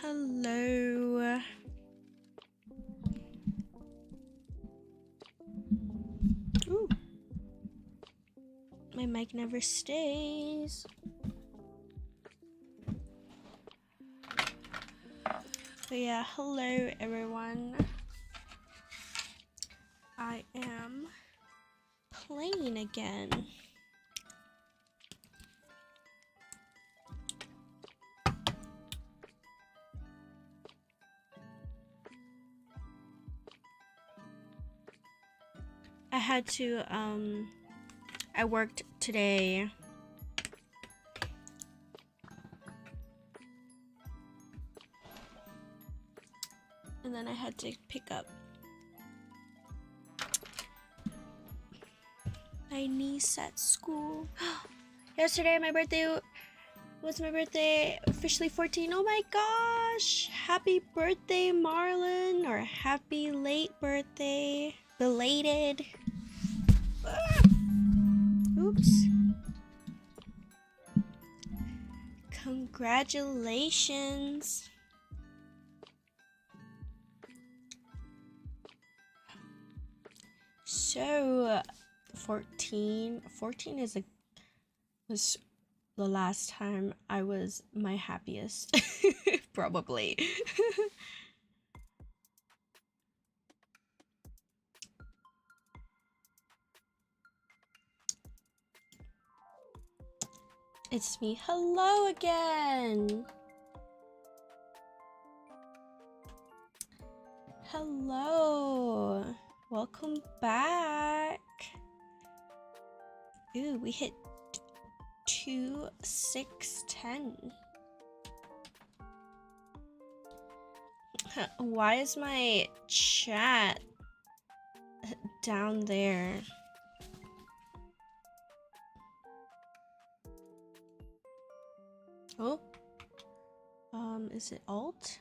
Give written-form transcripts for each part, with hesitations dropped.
Hello. Ooh. My mic never stays. But yeah, hello everyone. I am playing again. I had to, I worked today. And then I had to pick up my niece at school. Yesterday, my birthday was officially 14. Oh my gosh! Happy birthday, Marlon, or happy late birthday, belated. Oops. Congratulations. So, 14 was the last time I was my happiest. Probably. It's me. Hello again. Hello. Welcome back. Ooh, we hit 2610. Why is my chat down there? Oh, is it alt?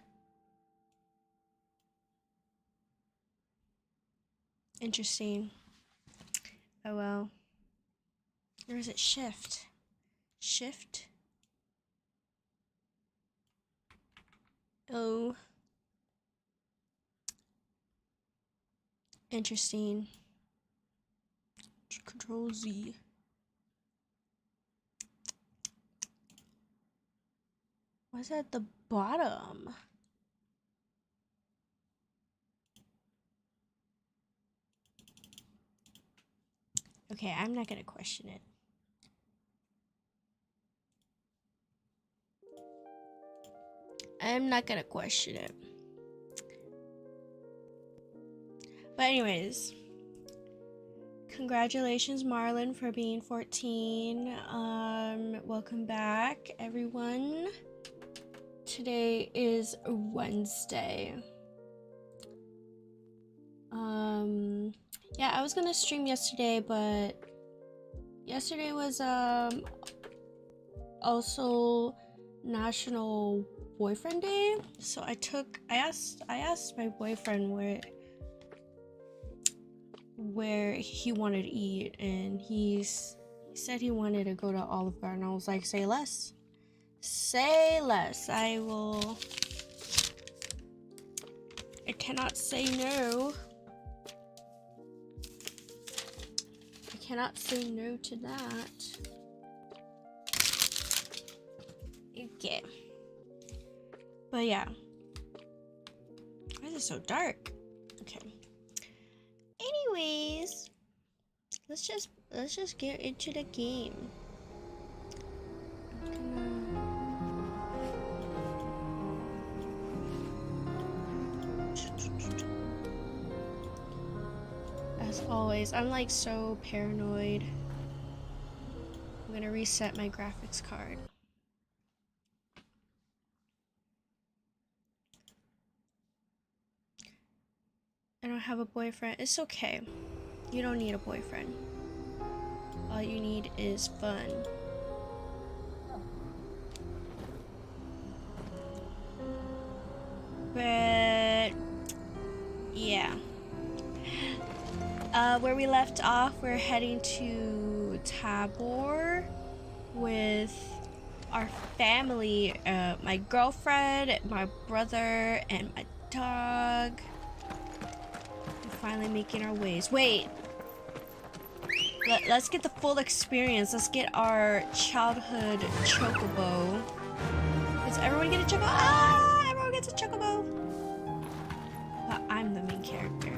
Interesting. Oh well. Or is it shift? Shift? Oh. Interesting. Control Z. What's at the bottom? Okay, I'm not gonna question it. I'm not gonna question it. But anyways, congratulations, Marlon, for being 14. Welcome back, everyone. Today is Wednesday. Yeah, I was gonna stream yesterday, but yesterday was also National Boyfriend Day. So I asked my boyfriend where he wanted to eat, and he said he wanted to go to Olive Garden. I was like, say less. Say less. I cannot say no. I cannot say no to that. Okay. But yeah. Why is it so dark? Okay. Anyways, let's just let's just get into the game. As always, I'm like so paranoid. I'm gonna reset my graphics card. I don't have a boyfriend. It's okay. You don't need a boyfriend. All you need is fun. But yeah. Where we left off, we're heading to Tabor with our family, my girlfriend, my brother, and my dog. We're finally making our ways. Wait! Let's get the full experience. Let's get our childhood chocobo. Does everyone get a chocobo? Ah! Everyone gets a chocobo! But I'm the main character.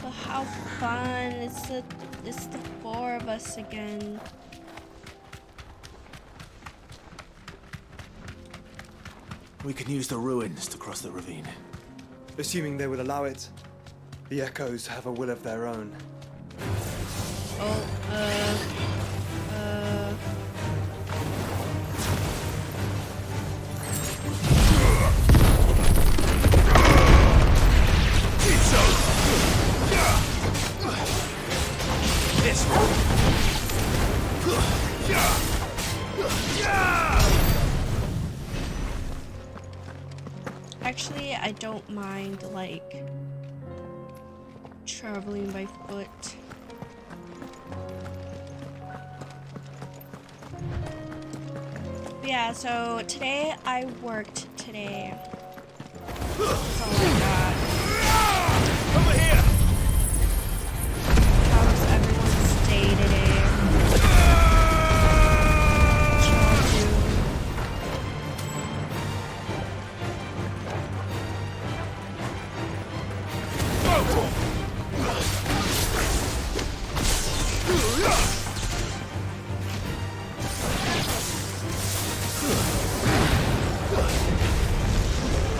But how fun. It's the four of us again. We can use the ruins to cross the ravine. Assuming they would allow it. The Echoes have a will of their own. Oh, This actually, I don't mind, like, traveling by foot. Yeah, so today I worked today. That's all I got. over here! How was everyone's day today? What y'all do?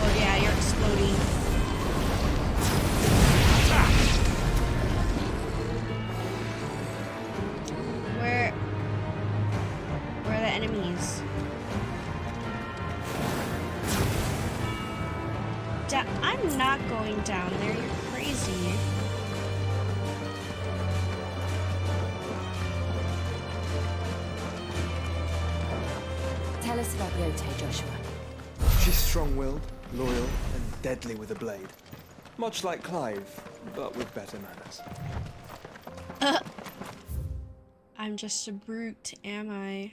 Oh yeah, you're exploding. Where are the enemies? I'm not going down there, you're crazy. Tell us about Yote, Joshua. She's strong-willed, loyal, and deadly with a blade. Much like Clive, but with better manners. I'm just a brute, am I?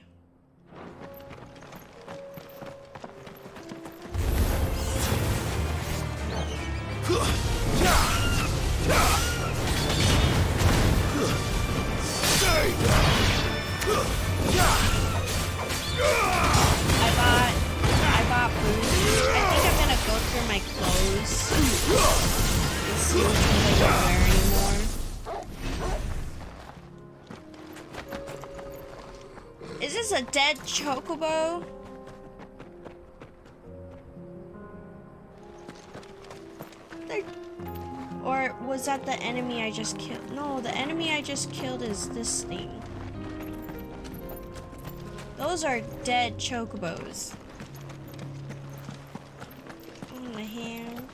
I bought boots. I think I'm gonna go through my clothes and see which ones I don't wear anymore. Is this a dead chocobo? Or was that the enemy I just killed? No, the enemy I just killed is this thing. Those are dead chocobos. On the hand.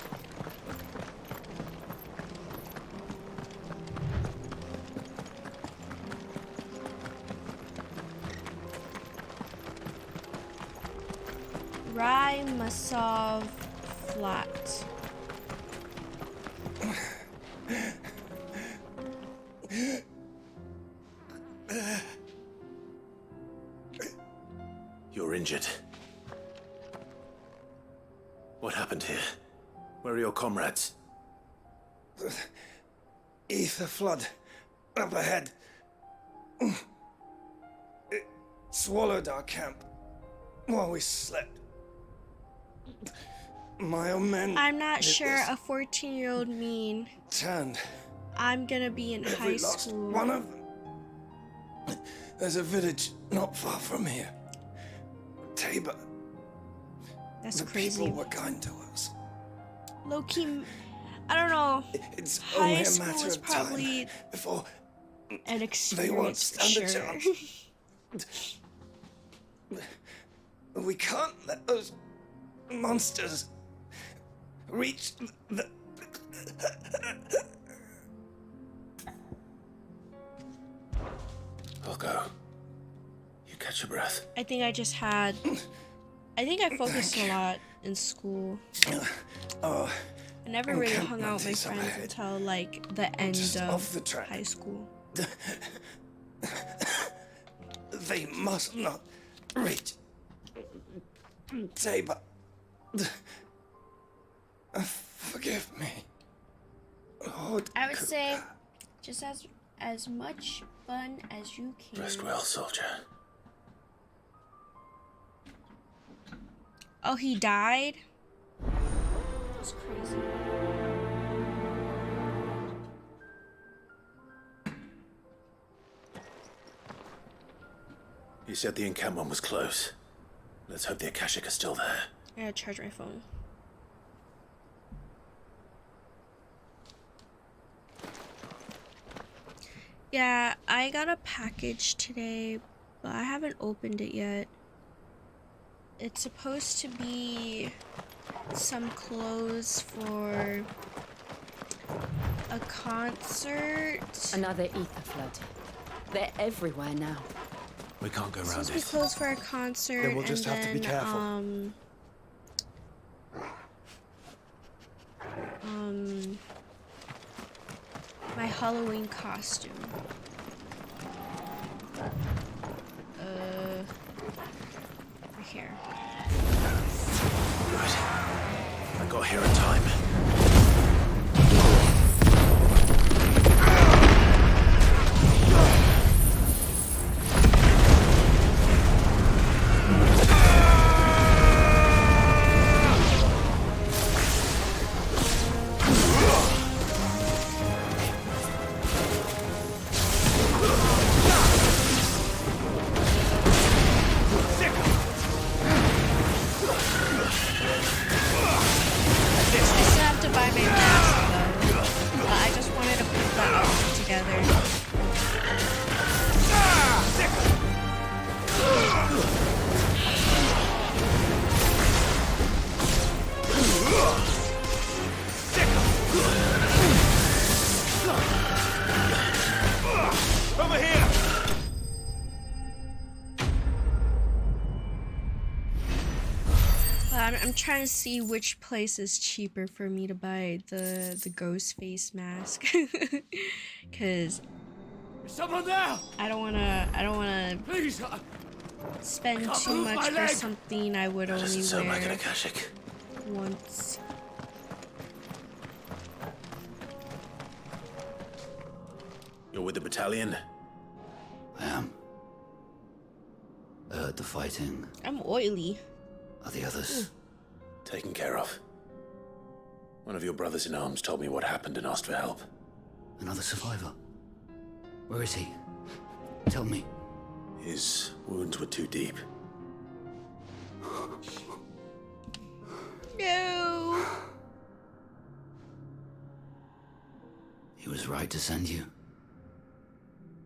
Raimasov Flat. You're injured. What happened here? Where are your comrades? Ether flood. Up ahead. It swallowed our camp while we slept. my men. I'm not did sure this. a 14-year-old mean Turned I'm gonna be in every high last school. one of them. There's a village not far from here. Tabor. That's The crazy. people were kind to us. Low key, I don't know. It's High only a school matter is of probably time before an they won't experience for stand a sure. chance. We can't let those monsters reach the. I'll go. You catch your breath. I think I focused a lot in school. Oh, I never really hung out with my Encampment is friends ahead. until like the end Just of off the track. high school. they must not reach Tabor. Forgive me. Lord I would Cooper. say just as much fun as you can. Rest well, soldier. Oh, he died? That's crazy. You said the encampment was close. Let's hope the Akashic are still there. I gotta charge my phone. Yeah, I got a package today, but I haven't opened it yet. It's supposed to be some clothes for a concert. Another ether float. They're everywhere now. We can't go It's around supposed to be it. clothes for a concert. Then we'll just and have to be then, careful. My Halloween costume. Right here. Good. I got here in time. I still have to buy my mask though. But I just wanted to put the outfit together. Over here! I'm trying to see which place is cheaper for me to buy the ghost face mask. Cause Someone there! I don't wanna Please! spend can't too move my much for leg. something I would only Doesn't sound like an wear Akashic. once. You're with the battalion? I am. I heard the fighting. I'm oily. Are the others? Taken care of. One of your brothers in arms told me what happened and asked for help. Another survivor? Where is he? Tell me. His wounds were too deep. No. He was right to send you.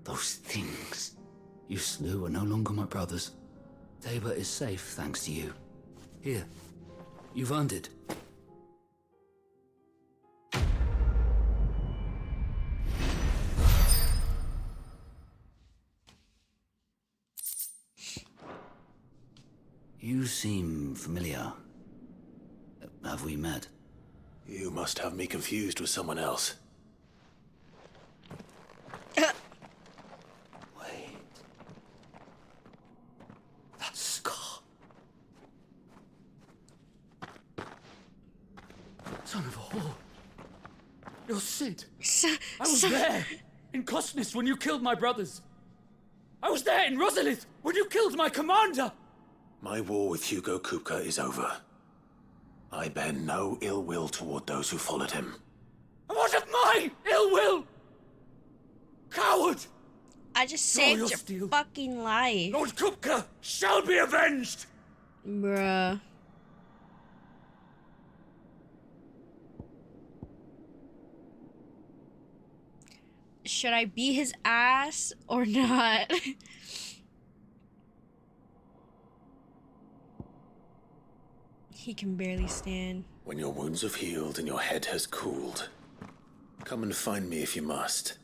Those things you slew are no longer my brothers. Tabor is safe thanks to you. Here, you've earned it. You seem familiar. Have we met? You must have me confused with someone else. Wait. That scar. Son of a whore. You're Sid. So, I was there in Cosnis when you killed my brothers. I was there in Rosalith when you killed my commander. My war with Hugo Kupka is over. I bear no ill will toward those who followed him. And what of my ill will? Coward! I just Draw saved your your steel. fucking life. Lord Kupka shall be avenged! Bruh. Should I beat his ass or not? He can barely stand. When your wounds have healed and your head has cooled, come and find me if you must.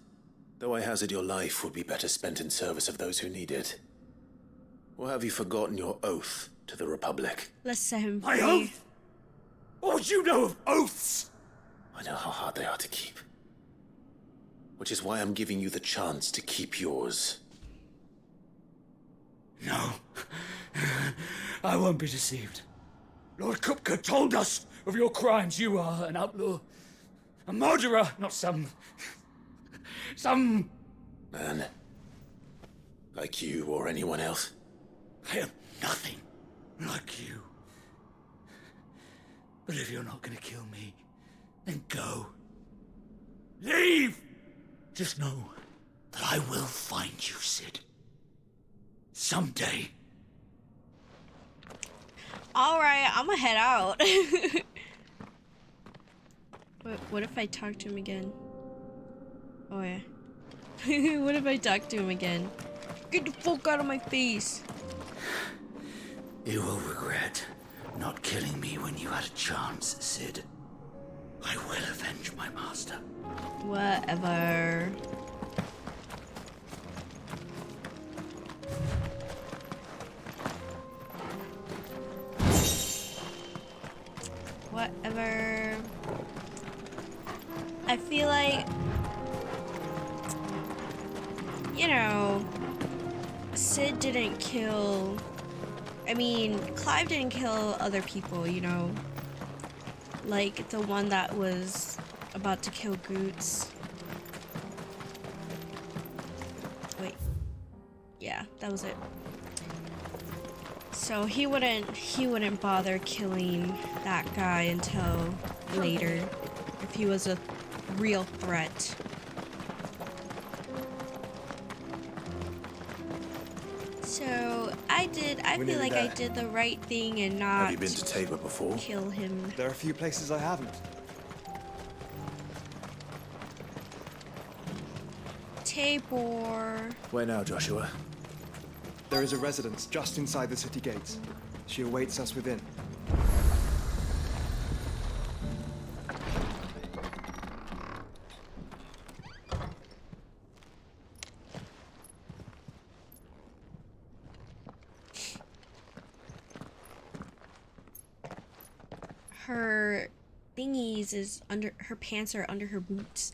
Though I hazard your life would be better spent in service of those who need it. Or have you forgotten your oath to the Republic? Let's set him My free. oath? What would you know of oaths? I know how hard they are to keep. Which is why I'm giving you the chance to keep yours. No. I won't be deceived. Lord Kupka told us of your crimes. You are an outlaw. A murderer, not some... Man. Like you or anyone else. I am nothing like you. But if you're not gonna kill me, then go. Leave! Just know that I will find you, Sid. Someday. Alright, I'ma head out. What if I talk to him again? Oh yeah. What if I talk to him again? Get the fuck out of my face. You will regret not killing me when you had a chance, Sid. I will avenge my master. Whatever. Whatever. I feel like, you know, Sid didn't kill, I mean, Clive didn't kill other people, you know, like the one that was about to kill Goots. Wait, yeah, that was it. So he wouldn't bother killing that guy until later, if he was a real threat. So I feel like I did the right thing and not Have you been to Tabor before? kill him. There are a few places I haven't. Tabor. Where now, Joshua? There is a residence just inside the city gates. She awaits us within. Her thingies is under her pants are under her boots.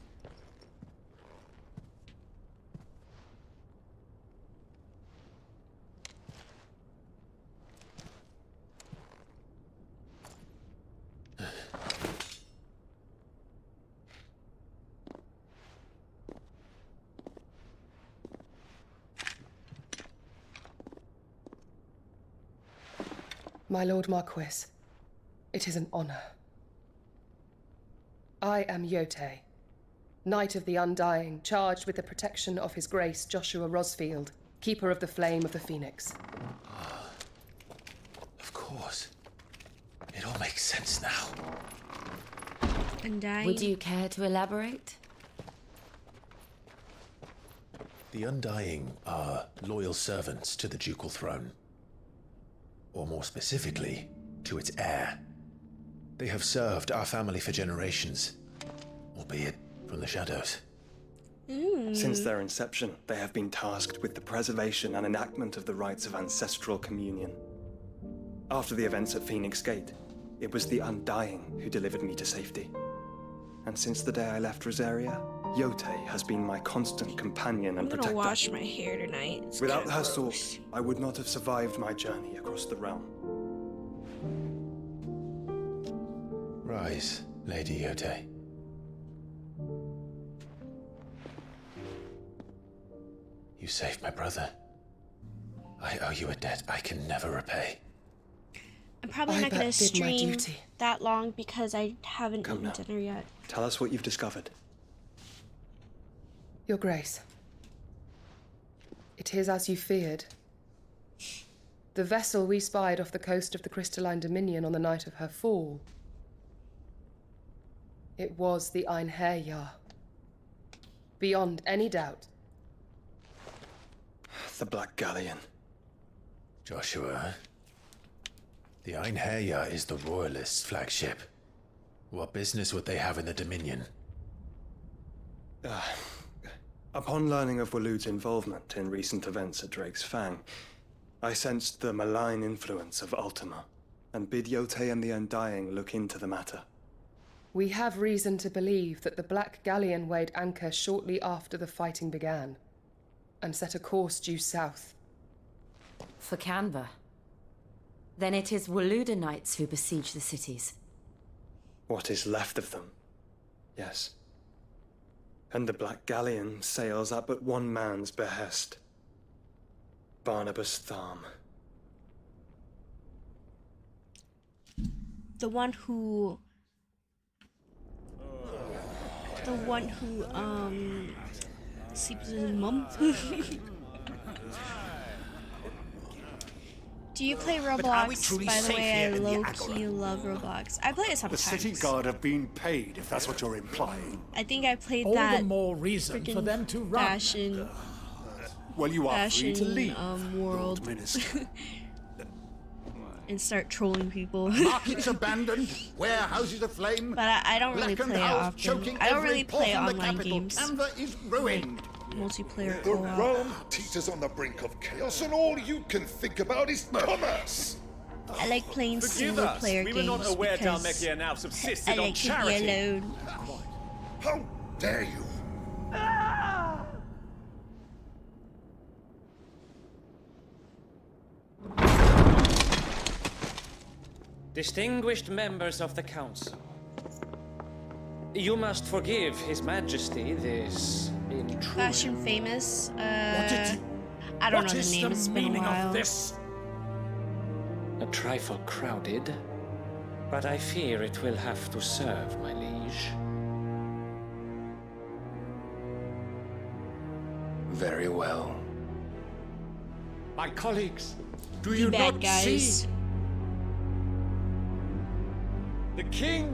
My Lord Marquis, it is an honor. I am Yote, Knight of the Undying, charged with the protection of His Grace Joshua Rosfield, Keeper of the Flame of the Phoenix. Of course. It all makes sense now. Undying. Would you care to elaborate? The Undying are loyal servants to the ducal throne. Or more specifically, to its heir. They have served our family for generations, albeit from the shadows. Since their inception, they have been tasked with the preservation and enactment of the rites of ancestral communion. After the events at Phoenix Gate, it was the Undying who delivered me to safety. And since the day I left Rosaria, Yote has been my constant companion and I'm gonna protector. wash my hair tonight. It's Without kinda her gross. source, I would not have survived my journey across the realm. Rise, Lady Yote. You saved my brother. I owe you a debt I can never repay. I'm probably I not gonna but did my stream duty. that long because I haven't Come eaten now. dinner yet. Tell us what you've discovered. Your Grace. It is as you feared. The vessel we spied off the coast of the Crystalline Dominion on the night of her fall. It was the Einherjar. Beyond any doubt. The Black Galleon. Joshua, the Einherjar is the Royalists' flagship. What business would they have in the Dominion? Upon learning of Waloed's involvement in recent events at Drake's Fang, I sensed the malign influence of Ultima, and bid Yotei and the Undying look into the matter. We have reason to believe that the Black Galleon weighed anchor shortly after the fighting began, and set a course due south. For Canva. Then it is Waloeda knights who besiege the cities. What is left of them? Yes. And the Black Galleon sails at but one man's behest. Barnabas Tharm. The one who sleeps with his mum. Do you play Roblox? truly By the safe way, here I in the low-key love Roblox. I play it The sometimes. city guard have been paid, if that's what you're implying. I think I played All that the more reason for freaking them to run. fashion Well, you are free to leave, world Lord Minister. and start trolling people. Markets abandoned, warehouses aflame. But I don't really blackened play it house often. choking I don't every really play port in the online capital. games. Canva is ruined. Multiplayer The co-op. realm teeters on the brink of chaos, and all you can think about is commerce. I like playing single player games because now subsisted I like to be alone. How dare you? Distinguished members of the council, you must forgive His Majesty this intrusion. Fashion famous. did you- I don't What know is the name. the It's been a meaning while. of this? A trifle crowded, but I fear it will have to serve, my liege. Very well. My colleagues, do You you bad not guys. see? The king,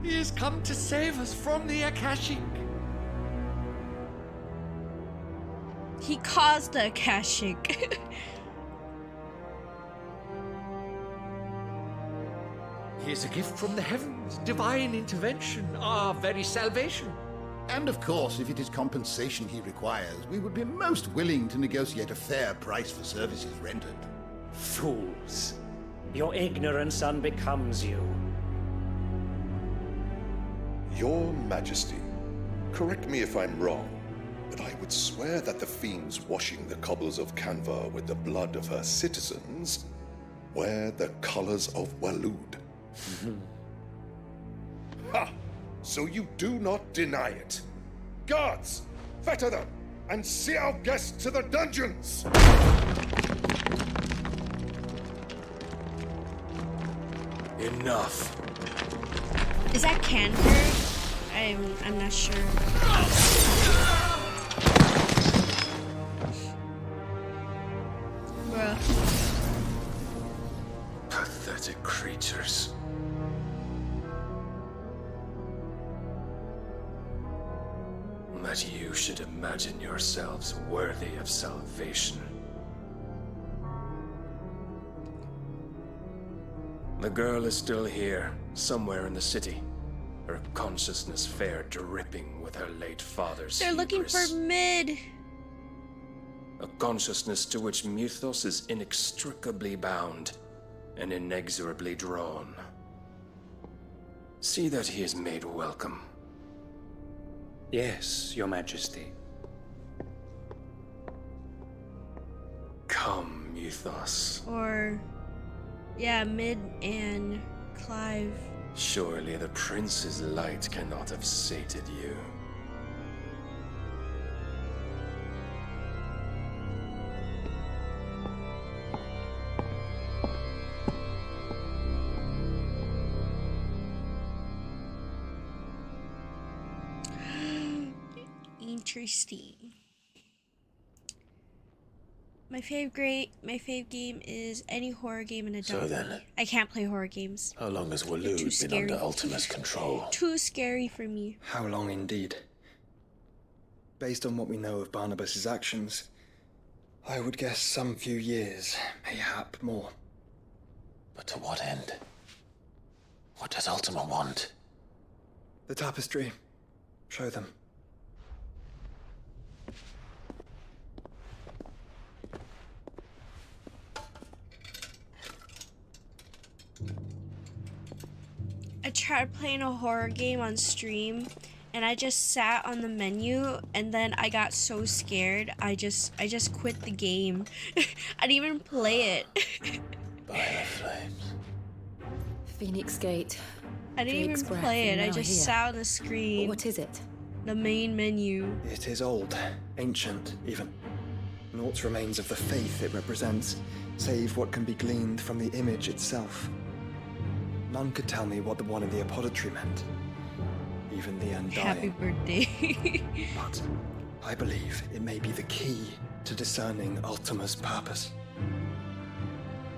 he has come to save us from the Akashic. He caused the Akashic. He is a gift from the heavens, divine intervention, our very salvation. And of course, if it is compensation he requires, we would be most willing to negotiate a fair price for services rendered. Fools. Your ignorance unbecomes you. Your Majesty, correct me if I'm wrong, but I would swear that the fiends washing the cobbles of Canva with the blood of her citizens wear the colors of Waloed. Ha! So you do not deny it. Guards, fetter them, and see our guests to the dungeons! Enough. Is that Canford? I'm not sure. Bruh. Pathetic creatures. That you should imagine yourselves worthy of salvation. The girl is still here, somewhere in the city. Her consciousness fair dripping with her late father's They're looking hubris. for mid. A consciousness to which Mythos is inextricably bound and inexorably drawn. See that he is made welcome. Yes, Your Majesty. Come, Mythos. Or, yeah, Mid and Clive. Surely the prince's light cannot have sated you. Interesting. My fave game is any horror game in a So then, I can't play horror games. how long has Too Waloed been scary. under Ultima's control? Too scary for me. How long indeed? Based on what we know of Barnabas's actions, I would guess some few years, mayhap more. But to what end? What does Ultima want? The tapestry. Show them. I tried playing a horror game on stream and I just sat on the menu and then I got so scared I just quit the game. I didn't even play it. By the flames. Phoenix Gate. I didn't Drake's even Breath, play it. and I now just here. sat on the screen. What is it? The main menu. It is old, ancient even. Naught remains of the faith it represents, save what can be gleaned from the image itself. None could tell me what the one in the apothecary meant. Even the Undying. Happy birthday. But I believe it may be the key to discerning Ultima's purpose.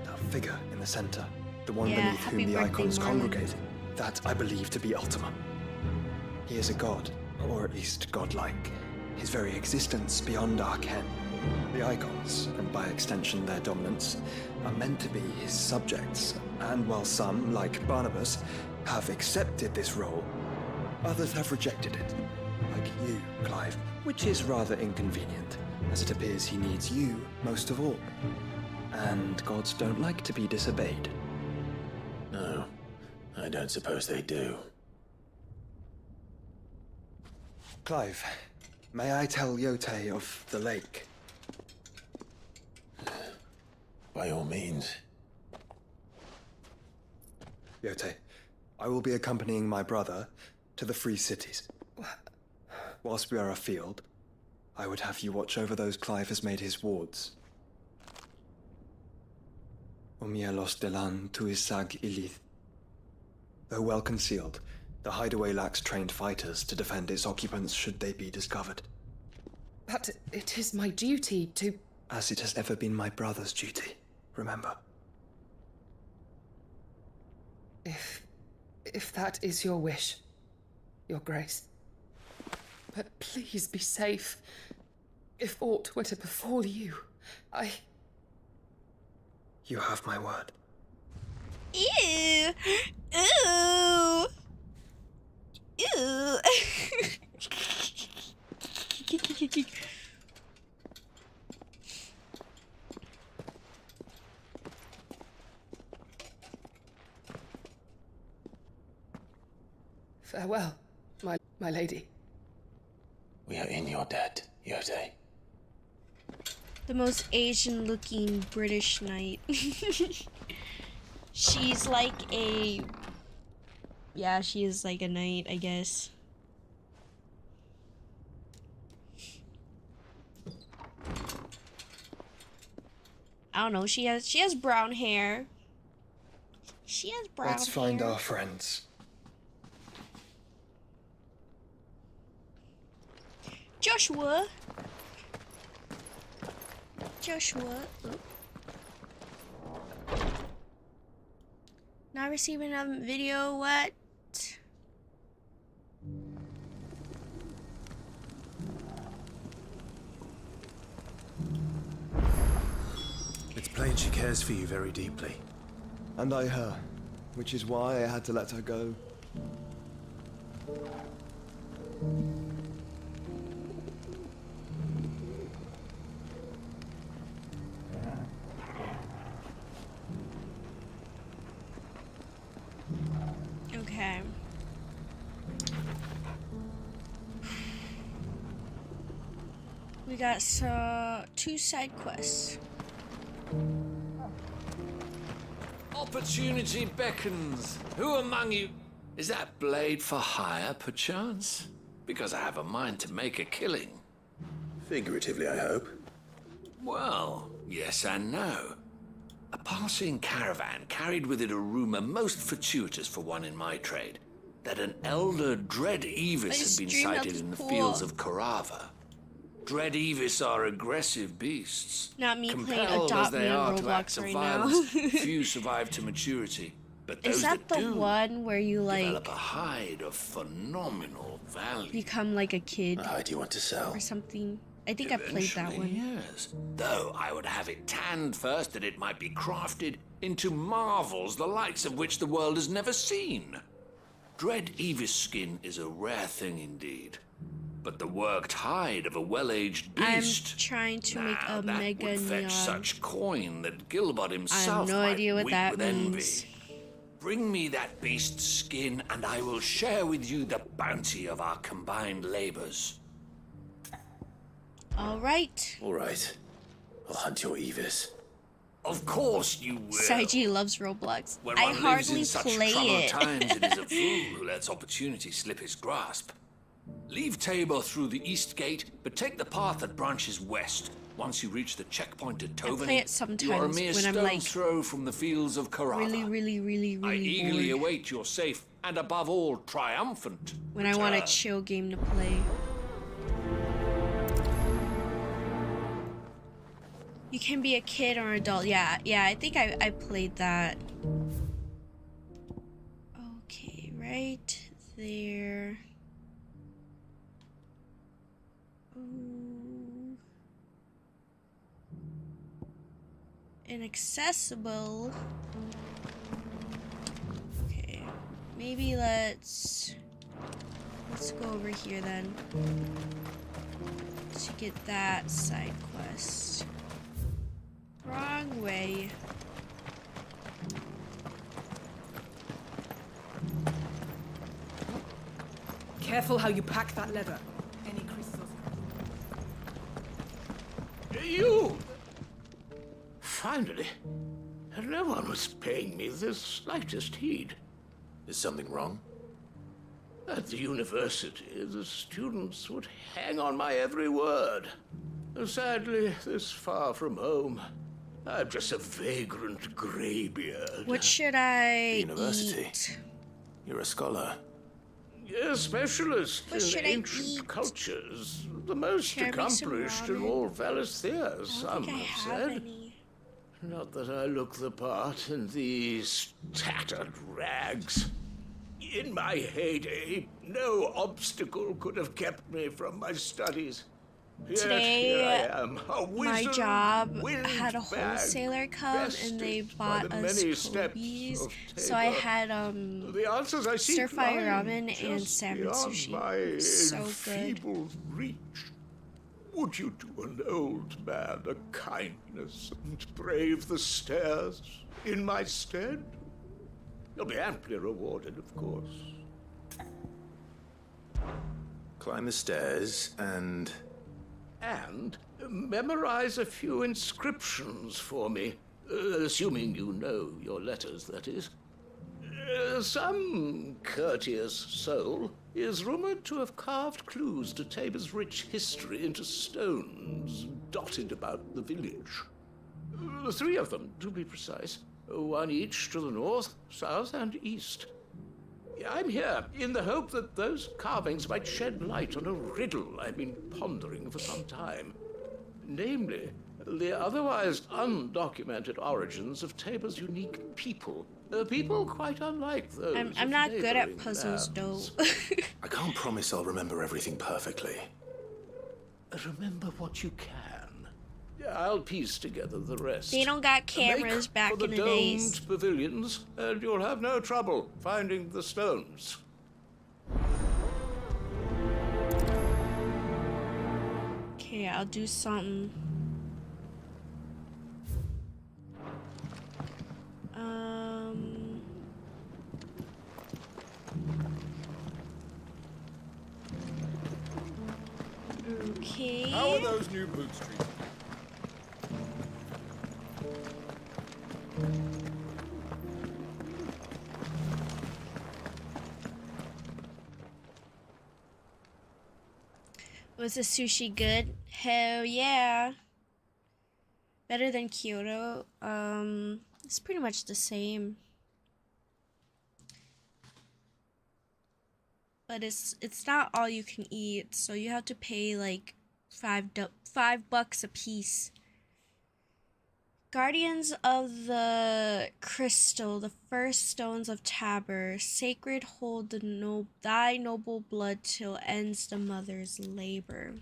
That figure in the center, the one Yeah, beneath happy whom the birthday, icons Marlon. congregate, that I believe to be Ultima. He is a god, or at least godlike. His very existence beyond our ken. The icons, and by extension their dominance, are meant to be his subjects, and while some, like Barnabas, have accepted this role, others have rejected it. Like you, Clive, which is rather inconvenient, as it appears he needs you most of all. And gods don't like to be disobeyed. No, I don't suppose they do. Clive, may I tell Yote of the lake? By all means. Yote, I will be accompanying my brother to the Free Cities. Whilst we are afield, I would have you watch over those Clive has made his wards. Omielos delan tuisag ilith. Though well concealed, the hideaway lacks trained fighters to defend its occupants should they be discovered. But it is my duty to... As it has ever been my brother's duty, remember. If that is your wish, your grace. But please be safe. If aught were to befall you, You have my word. Ew. Ooh. Ew. Farewell, my lady. We are in your debt, Yote. The most Asian-looking British knight. She's like a... Yeah, she is like a knight, I guess. I don't know, she has brown hair. She has brown Let's find hair. our friends. Joshua. Oh. Not receiving a video, what? It's plain she cares for you very deeply. And I her, which is why I had to let her go. Okay. We got 2 side quests. Opportunity beckons. Who among you... Is that blade for hire, perchance? Because I have a mind to make a killing. Figuratively, I hope. Well, yes and no. A passing caravan carried with it a rumor most fortuitous for one in my trade, that an elder Dread Evis This had been dream sighted is in the cool. fields of Karava. Dread-Evis are aggressive beasts. Not me playing Compelled Adopt as they Me on are to acts Roblox of right now. violence, few survive to maturity. But those Is that the do one where you like develop a hide of phenomenal value. become like a kid A hide you want to sell? or something? I think I played that Eventually, one. yes. Though I would have it tanned first that it might be crafted into marvels the likes of which the world has never seen. Dread-Evis skin is a rare thing indeed. But the worked hide of a well-aged beast... I'm trying to make a that mega would fetch neon. such coin that Gilbert I himself have no might idea what weep that with means. envy. Bring me that beast's skin, and I will share with you the bounty of our combined labors. All right. All right. I'll hunt your Evis. Of course you will. Saiji loves Roblox. When I one lives hardly in such play troubled it. times, it is a fool who lets opportunity slip his grasp. Leave Tabor through the east gate, but take the path that branches west. Once you reach the checkpoint at Tovani, play it you are a sometimes mere when I'm, stone's like, throw from the fields of Karava. Really I eagerly bored. await your safe and, above all, triumphant When I want a return. chill game to play. You can be a kid or adult. Yeah, I think I played that. Okay, right there. Ooh. Inaccessible. Okay, maybe let's go over here then to get that side quest. Wrong way. Careful how you pack that leather. Any crystals? You! Finally. No one was paying me the slightest heed. Is something wrong? At the university, the students would hang on my every word. Sadly, this far from home, I'm just a vagrant graybeard. What should I University. eat? You're a scholar. A specialist What in should I ancient eat? cultures. The most Should I make some accomplished in ramen? all Valisthea, some I have have said. any. Not that I look the part in these tattered rags. In my heyday, no obstacle could have kept me from my studies. Yet Today, here I am, a my wizened, job had a windbag, wholesaler come and they bested by bought the us many steps Kobe's. of So I Tabor. had The answers I seek stir fry lie ramen and just salmon beyond sushi. my So good. enfeebled reach. Would you do an old man a kindness and brave the stairs in my stead? You'll be amply rewarded, of course. Climb the stairs and... And memorize a few inscriptions for me, assuming you know your letters, that is. Some courteous soul is rumored to have carved clues to Tabor's rich history into stones dotted about the village. 3 of them, to be precise. 1 each to the north, south, and east. I'm here in the hope that those carvings might shed light on a riddle I've been pondering for some time. Namely, the otherwise undocumented origins of Tabor's unique people. People quite unlike those I'm of not good at neighboring puzzles lands. though. I can't promise I'll remember everything perfectly. Remember what you can. I'll piece together the rest. They don't got cameras Make back for in the domed days. pavilions, and you'll have no trouble finding the stones. Okay, I'll do something. Okay. How are those new boots treated? Was the sushi good? Hell yeah. Better than Kyoto. It's pretty much the same. But it's not all you can eat, so you have to pay like $5 a piece. Guardians of the Crystal, the first stones of Tabor, sacred hold thy noble blood till ends the mother's labor.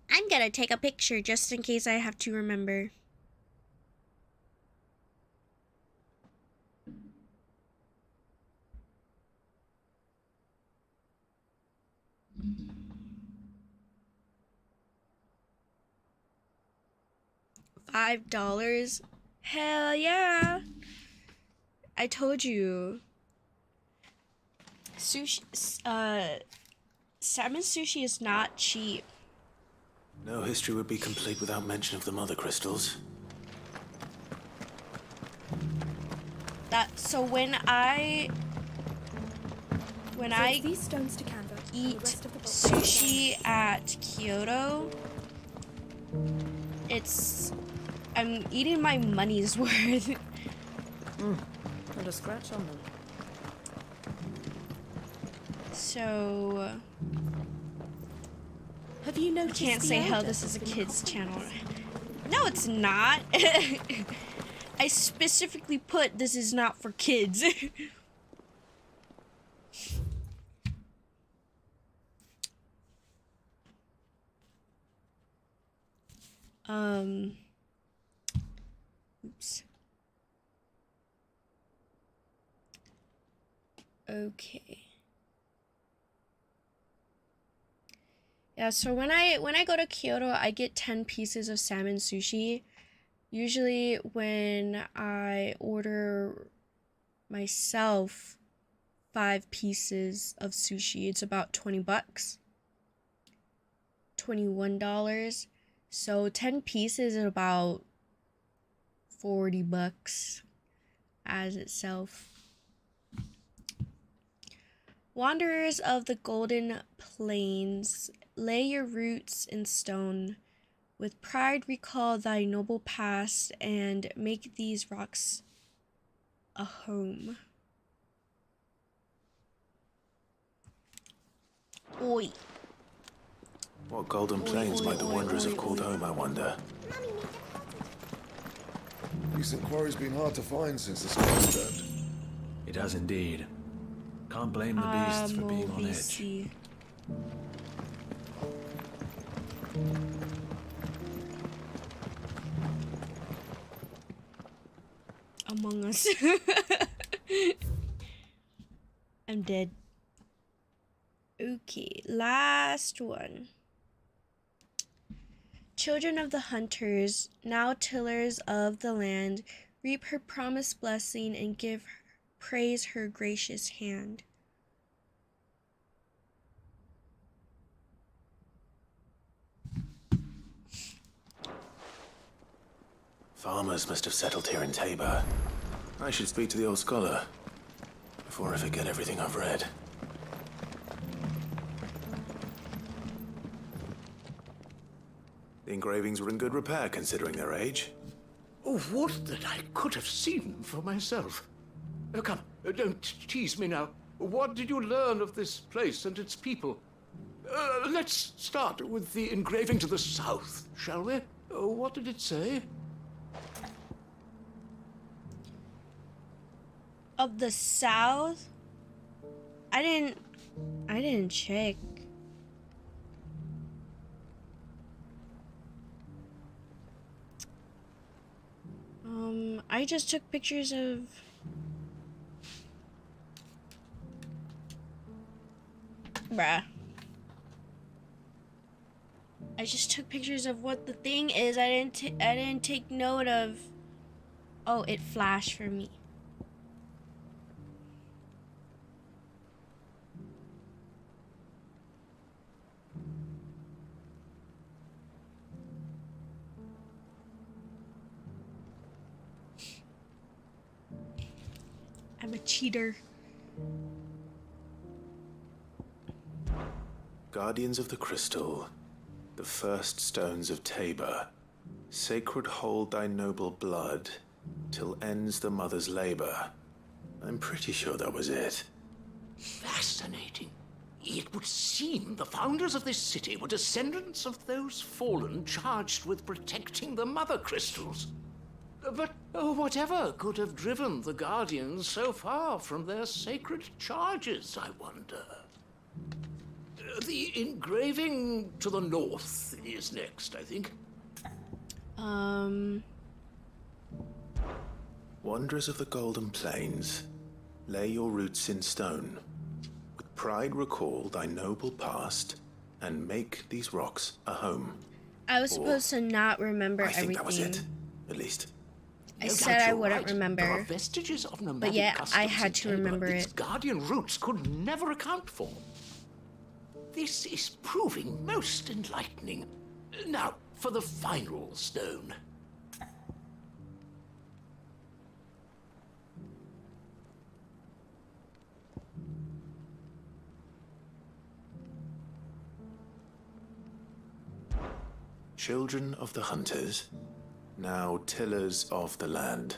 I'm gonna take a picture just in case I have to remember. $5? Hell yeah. I told you. Sushi, salmon sushi is not cheap. No history would be complete without mention of the mother crystals. So when I these stones to Canva, eat sushi at Kyoto, I'm eating my money's worth. Not a scratch on them. So have you noticed? Can't say how this is a kids channel. No, it's not. I specifically put this is not for kids. Oops. Okay. Yeah, so when I go to Kyoto, I get 10 pieces of salmon sushi. Usually when I order myself 5 pieces of sushi, it's about $20. $21. So 10 pieces is about $40 as itself. Wanderers of the Golden Plains, lay your roots in stone. With pride recall thy noble past and make these rocks a home. Oi. What Golden Plains might the wanderers have called home, I wonder? Recent quarry's been hard to find since the sky's turned. It has indeed. Can't blame the beasts for being on edge. Among Us. I'm dead. Okay, last one. Children of the hunters, now tillers of the land, reap her promised blessing and give praise her gracious hand. Farmers must have settled here in Tabor. I should speak to the old scholar before I forget everything I've read. The engravings were in good repair considering their age. Oh, would that I could have seen for myself. Oh, come, don't tease me now. What did you learn of this place and its people? Let's start with the engraving to the south, shall we? What did it say? Of the south? I didn't check. I just took pictures of bruh. I just took pictures of what the thing is. I didn't take note of. Oh, it flashed for me. I'm a cheater. Guardians of the Crystal, the first stones of Tabor, sacred hold thy noble blood, till ends the mother's labor. I'm pretty sure that was it. Fascinating. It would seem the founders of this city were descendants of those fallen charged with protecting the Mother Crystals. But whatever could have driven the Guardians so far from their sacred charges, I wonder? The engraving to the north is next, I think. Wanderers of the Golden Plains, lay your roots in stone. With pride recall thy noble past, and make these rocks a home. I was supposed to not remember I think everything. that was it, at least. I said I wouldn't There are remember, vestiges of nomadic but yet customs I had in to Tabor remember its it. Guardian roots could never account for. This is proving most enlightening. Now, for the final stone. Children of the hunters, now tillers of the land,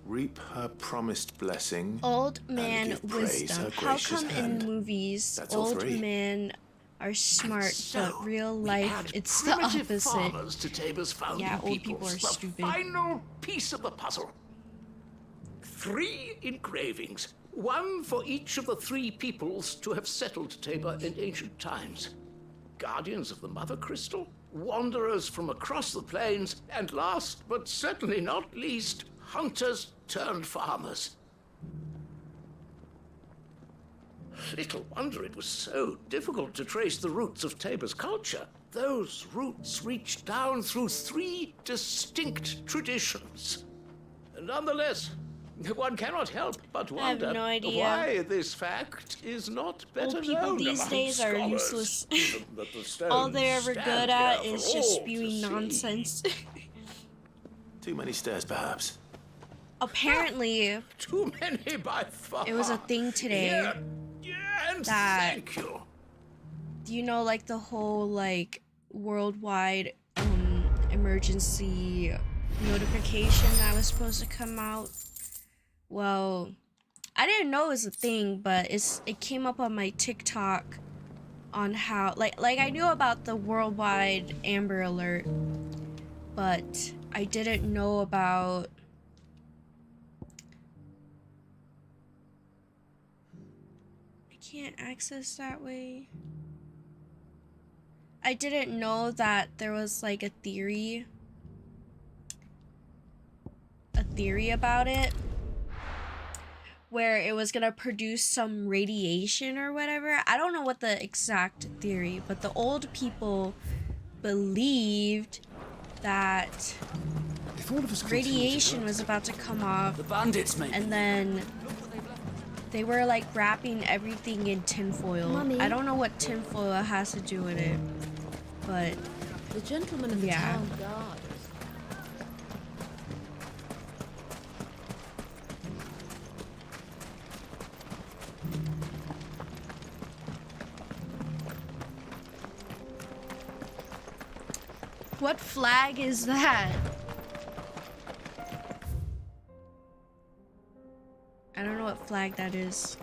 reap her promised blessing. Old and man give praise wisdom. her How gracious come hand. in movies That's all old three. men are smart, but real life it's the Primitive opposite? farmers to Tabor's founding Yeah, old people peoples, are the stupid. final piece of the puzzle. 3 engravings, one for each of the 3 peoples to have settled Tabor in ancient times. Guardians of the Mother Crystal, wanderers from across the plains, and last but certainly not least, hunters turned farmers. Little wonder it was so difficult to trace the roots of Tabor's culture. Those roots reach down through 3 distinct traditions. Nonetheless, one cannot help but I have wonder no idea. why this fact is not better Old people known these among days are scholars. useless. That the stones All they're ever stand good at here is for just all to spewing see. nonsense. Too many stairs, perhaps. Apparently, Too many by far. it was a thing today And that thank you. do you know, like the whole like worldwide emergency notification that was supposed to come out. Well, I didn't know it was a thing, but it came up on my TikTok on how like I knew about the worldwide Amber Alert, but I didn't know about I can't access that way. I didn't know that there was like a theory about it where it was gonna produce some radiation or whatever. I don't know what the exact theory, but the old people believed that radiation was about to come off, The bandits, mate. and then they were like wrapping everything in tinfoil. Mummy. I don't know what tinfoil has to do with it, but The gentleman of the yeah. town guard. What flag is that? I don't know what flag that is.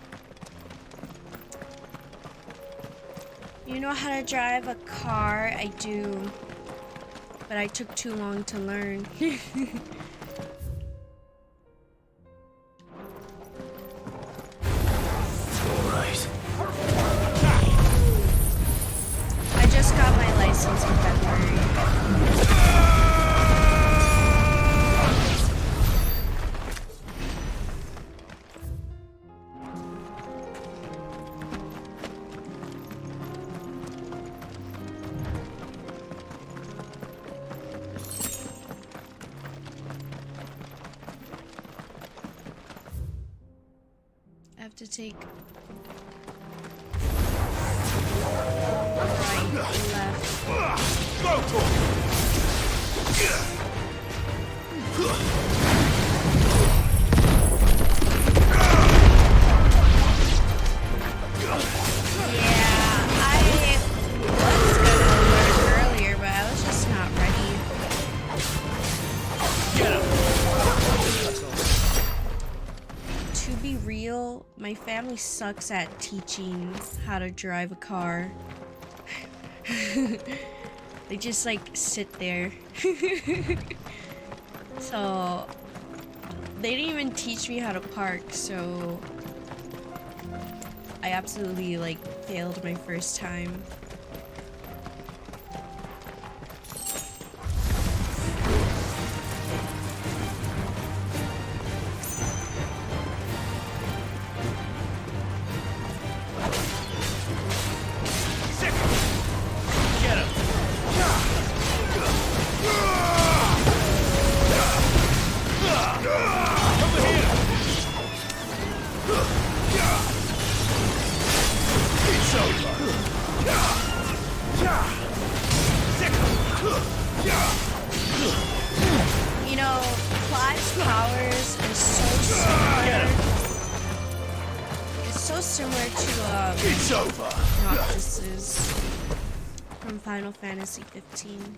You know how to drive a car? I do. But I took too long to learn. Alright. I just got my license in February. I have to take right, left. Yeah, I was gonna learn earlier, but I was just not ready. To be real, my family sucks at teaching how to drive a car. They just like sit there. So they didn't even teach me how to park, so I absolutely like failed my first time. You know, Clive's powers are so similar. It's so similar to It's over. Noctis's from Final Fantasy 15.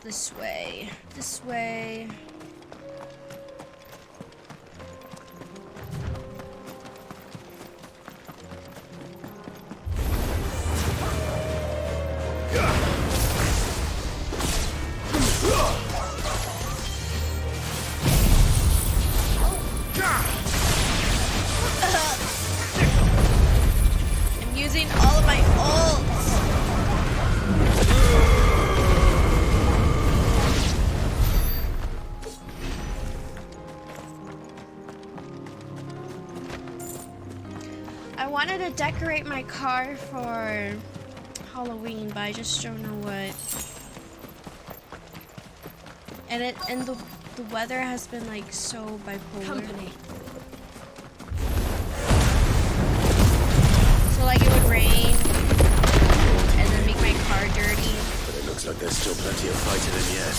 This way. This way. I'm using all of my ults. I wanted to decorate my car for Halloween, but I just don't know what. And the weather has been like so bipolar. Company. So like it would rain and then make my car dirty. But it looks like there's still plenty of fighting in yet.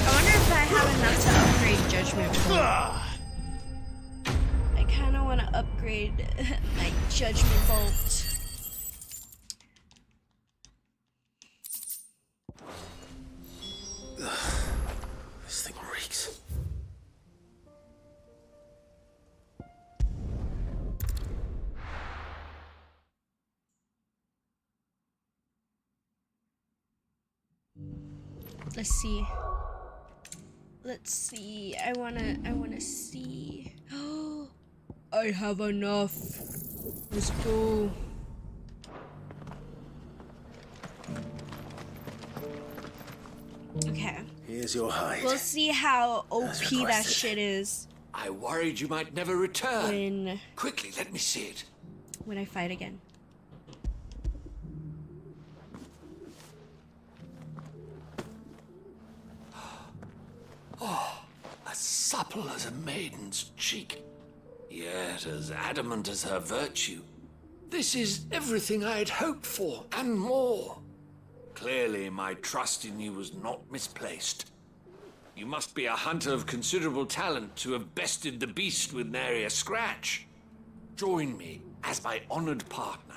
I wonder if I have enough to upgrade Judgment Bolt. I kind of want to upgrade my Judgment Bolt. This thing reeks. Let's see. Let's see. I wanna see. Oh, I have enough. Let's go. Okay. Here's your hide. We'll see how OP As that requested. shit is I worried you might never return. when Quickly, let me see it. I fight again. Oh, as supple as a maiden's cheek, yet as adamant as her virtue. This is everything I had hoped for, and more. Clearly, my trust in you was not misplaced. You must be a hunter of considerable talent to have bested the beast with nary a scratch. Join me as my honored partner.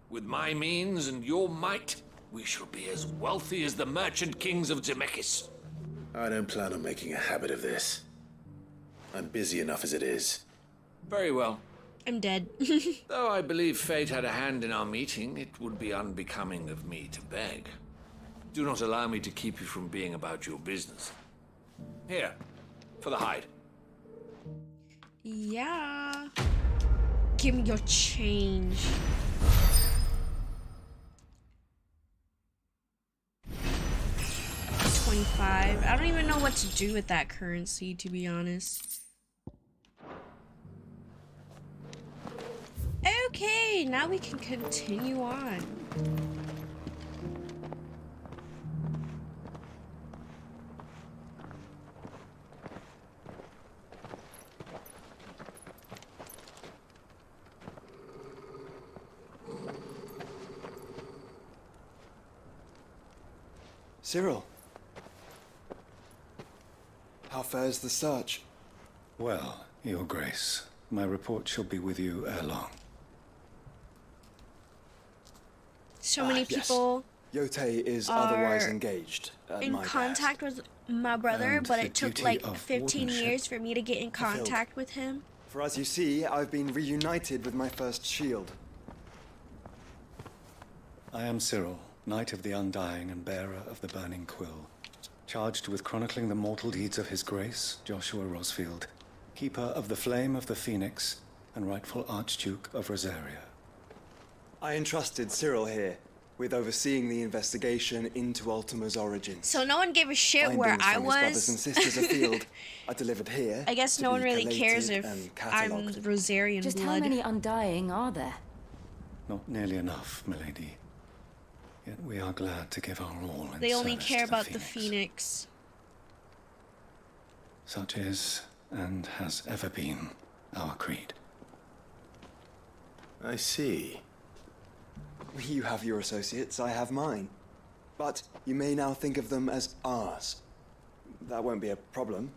With my means and your might, we shall be as wealthy as the merchant kings of Zemeckis. I don't plan on making a habit of this. I'm busy enough as it is. Very well. I'm dead. Though I believe fate had a hand in our meeting, it would be unbecoming of me to beg. Do not allow me to keep you from being about your business. Here, for the hide. Yeah. Give me your change. $25. I don't even know what to do with that currency, to be honest. Okay, now we can continue on. Cyril. How fares the search? Well, Your Grace, my report shall be with you ere long. So many people Yotei is are otherwise engaged. in contact with my brother, And but the it took duty like of 15 wardenship years for me to get in fulfilled. contact with him. For as you see, I've been reunited with my first shield. I am Cyril, Knight of the Undying and bearer of the Burning Quill, charged with chronicling the mortal deeds of His Grace, Joshua Rosfield, Keeper of the Flame of the Phoenix and rightful Archduke of Rosaria. I entrusted Cyril here with overseeing the investigation into Ultima's origins. So no one gave a shit where Findings I from his brothers was. and sisters afield are delivered here. I guess to no be one really collated cares if and I'm catalogued. Rosarian Just blood. how many Undying are there? Not nearly enough, milady. Yet we are glad to give our all in They only service care to about the Phoenix. Such is, and has ever been, our creed. I see. You have your associates, I have mine. But you may now think of them as ours. That won't be a problem,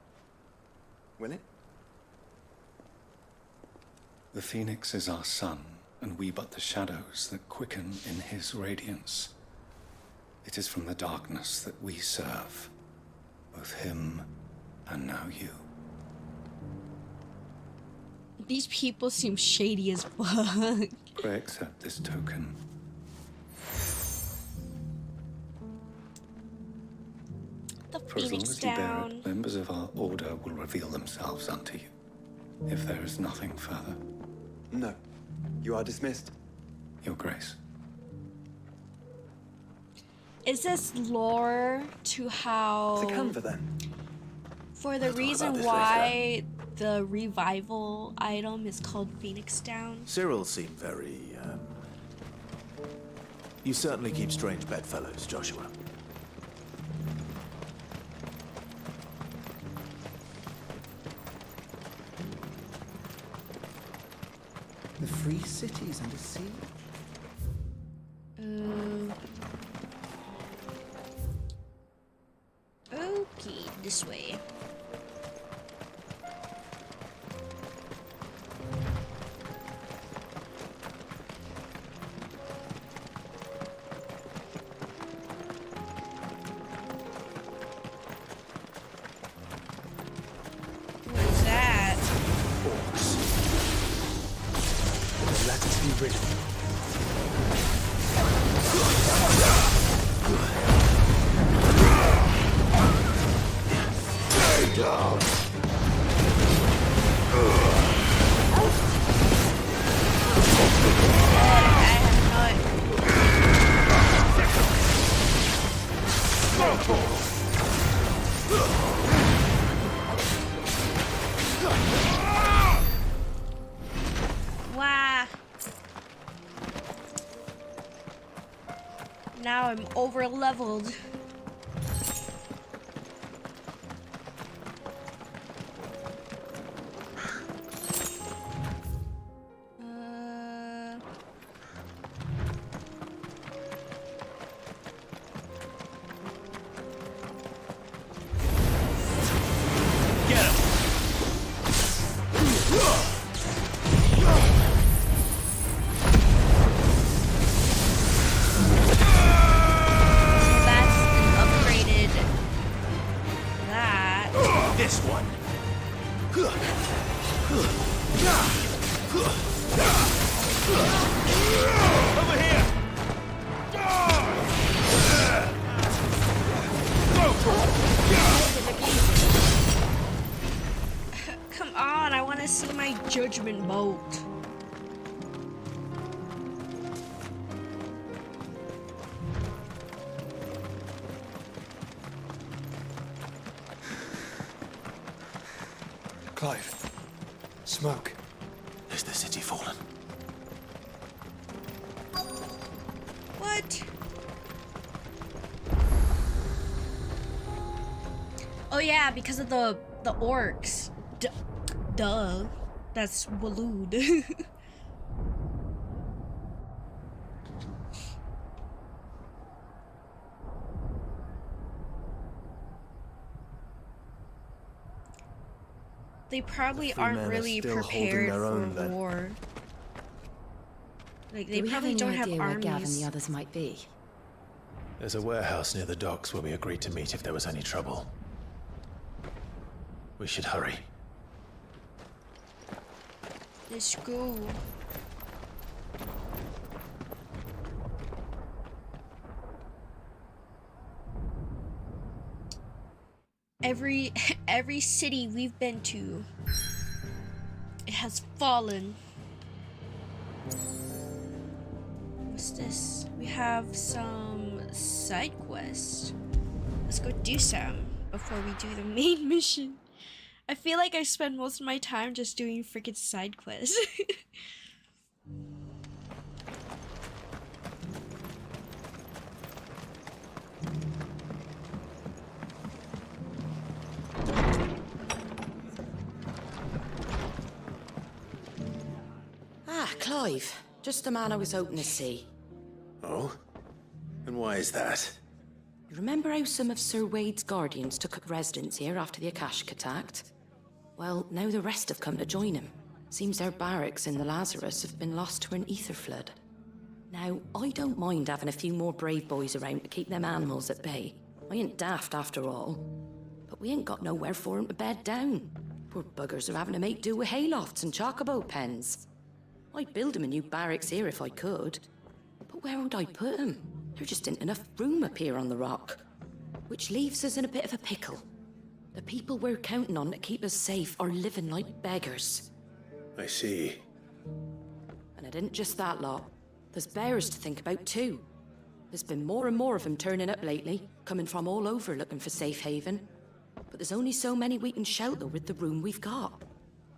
will it? The Phoenix is our sun, and we but the shadows that quicken in his radiance. It is from the darkness that we serve, both him and now you. These people seem shady as fuck. Pray accept this token. The For as long Phoenix as you bear down. it, members of our order will reveal themselves unto you, if there is nothing further. No. You are dismissed. Your Grace. Is this lore to how? To Canva then. For the reason why the revival item is called Phoenix Down. Cyril seemed very, You certainly keep strange bedfellows, Joshua. The free cities under siege? Okay, this way. What's that? Let us be rid of them. Stay down! Wow. Now I'm over leveled. That's an upgraded that. This one. Over here! on, I want to see my judgment bolt. Clive. Smoke. Is the city fallen? What? Oh yeah, because of the orcs. Duh. That's Waloed. They probably aren't really prepared for war. Like they probably don't have where Gav and armies. the others might be? There's a warehouse near the docks where we agreed to meet if there was any trouble. We should hurry. Let's go. Every city we've been to, it has fallen. What's this? We have some side quests. Let's go do some before we do the main mission. I feel like I spend most of my time just doing freaking side quests. Ah, Clive. Just the man I was hoping to see. Oh? And why is that? You remember how some of Sir Wade's guardians took up residence here after the Akashic attacked? Well, now the rest have come to join him. Seems their barracks in the Lazarus have been lost to an ether flood. Now, I don't mind having a few more brave boys around to keep them animals at bay. I ain't daft after all. But we ain't got nowhere for 'em to bed down. Poor buggers are having to make do with haylofts and chocobo pens. I'd build 'em a new barracks here if I could. But where would I put 'em? There just ain't enough room up here on the rock. Which leaves us in a bit of a pickle. The people we're counting on to keep us safe are living like beggars. I see. And it isn't just that lot. There's bears to think about too. There's been more and more of them turning up lately, coming from all over looking for safe haven. But there's only so many we can shelter with the room we've got.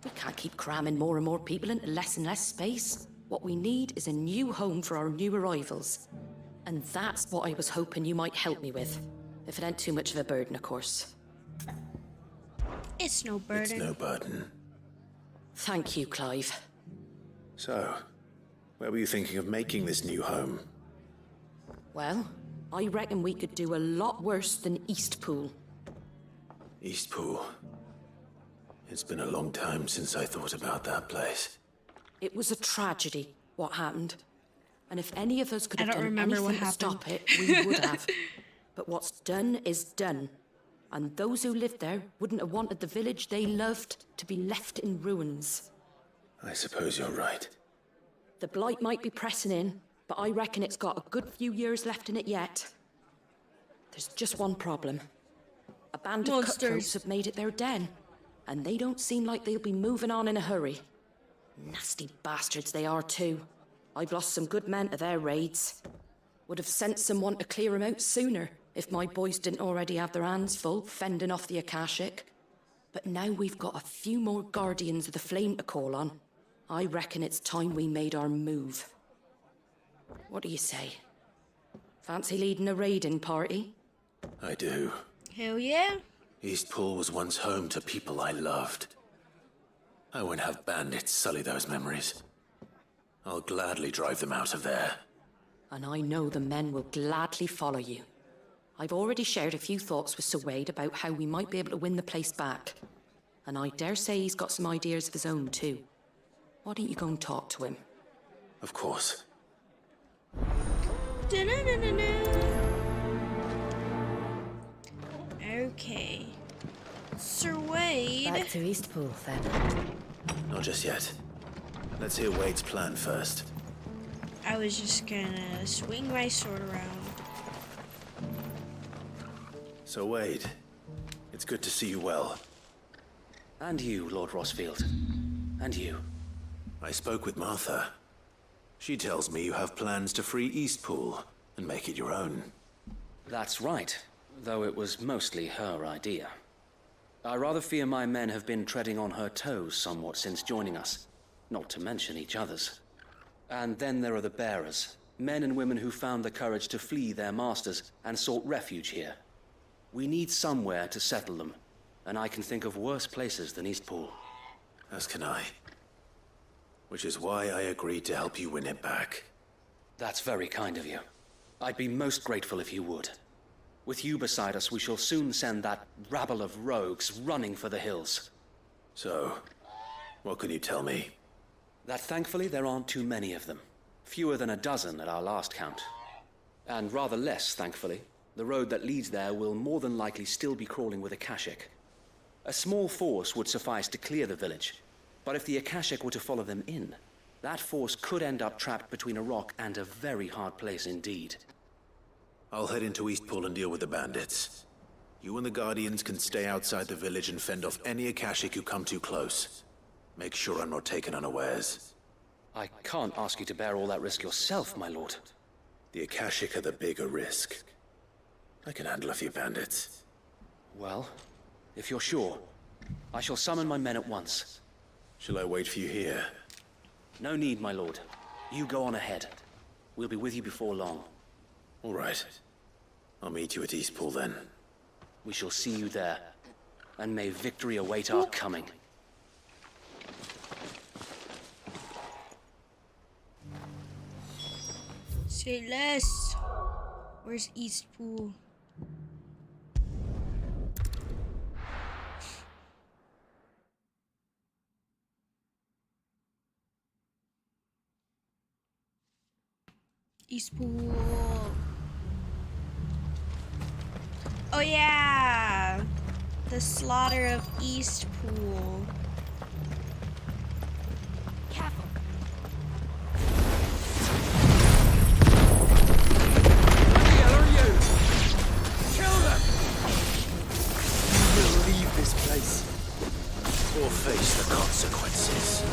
We can't keep cramming more and more people into less and less space. What we need is a new home for our new arrivals. And that's what I was hoping you might help me with. If it ain't too much of a burden, of course. It's no burden. It's no burden. Thank you, Clive. So, where were you thinking of making this new home? Well, I reckon we could do a lot worse than Eastpool. Eastpool. It's been a long time since I thought about that place. It was a tragedy, what happened. And if any of us could have I don't done remember anything what to stop happened. it, we would have. But what's done is done. And those who lived there wouldn't have wanted the village they loved to be left in ruins. I suppose you're right. The blight might be pressing in, but I reckon it's got a good few years left in it yet. There's just one problem. A band of cutthroats have made it their den, and they don't seem like they'll be moving on in a hurry. Nasty bastards they are too. I've lost some good men to their raids. Would have sent someone to clear 'em out sooner if my boys didn't already have their hands full fending off the Akashic. But now we've got a few more guardians of the flame to call on. I reckon it's time we made our move. What do you say? Fancy leading a raiding party? I do. Hell yeah. Eastpool was once home to people I loved. I won't have bandits sully those memories. I'll gladly drive them out of there. And I know the men will gladly follow you. I've already shared a few thoughts with Sir Wade about how we might be able to win the place back. And I dare say he's got some ideas of his own too. Why don't you go and talk to him? Of course. Okay. Sir Wade. Back to Eastpool then. Not just yet. Let's hear Wade's plan first. I was just gonna swing my sword around. So Wade, it's good to see you well. And you, Lord Rosfield. And you. I spoke with Martha. She tells me you have plans to free Eastpool and make it your own. That's right, though it was mostly her idea. I rather fear my men have been treading on her toes somewhat since joining us, not to mention each other's. And then there are the bearers, men and women who found the courage to flee their masters and sought refuge here. We need somewhere to settle them, and I can think of worse places than Eastpool. As can I. Which is why I agreed to help you win it back. That's very kind of you. I'd be most grateful if you would. With you beside us, we shall soon send that rabble of rogues running for the hills. So, what can you tell me? That thankfully there aren't too many of them. Fewer than a dozen at our last count. And rather less, thankfully, the road that leads there will more than likely still be crawling with Akashic. A small force would suffice to clear the village, but if the Akashic were to follow them in, that force could end up trapped between a rock and a very hard place indeed. I'll head into Eastpool and deal with the bandits. You and the Guardians can stay outside the village and fend off any Akashic who come too close. Make sure I'm not taken unawares. I can't ask you to bear all that risk yourself, my lord. The Akashic are the bigger risk. I can handle a few bandits. Well, if you're sure, I shall summon my men at once. Shall I wait for you here? No need, my lord. You go on ahead. We'll be with you before long. All right. I'll meet you at Eastpool then. We shall see you there. And may victory await our coming. Say less. Where's Eastpool? Eastpool. Oh yeah, the slaughter of Eastpool. Careful. Kill them! We'll leave this place. Or face the consequences.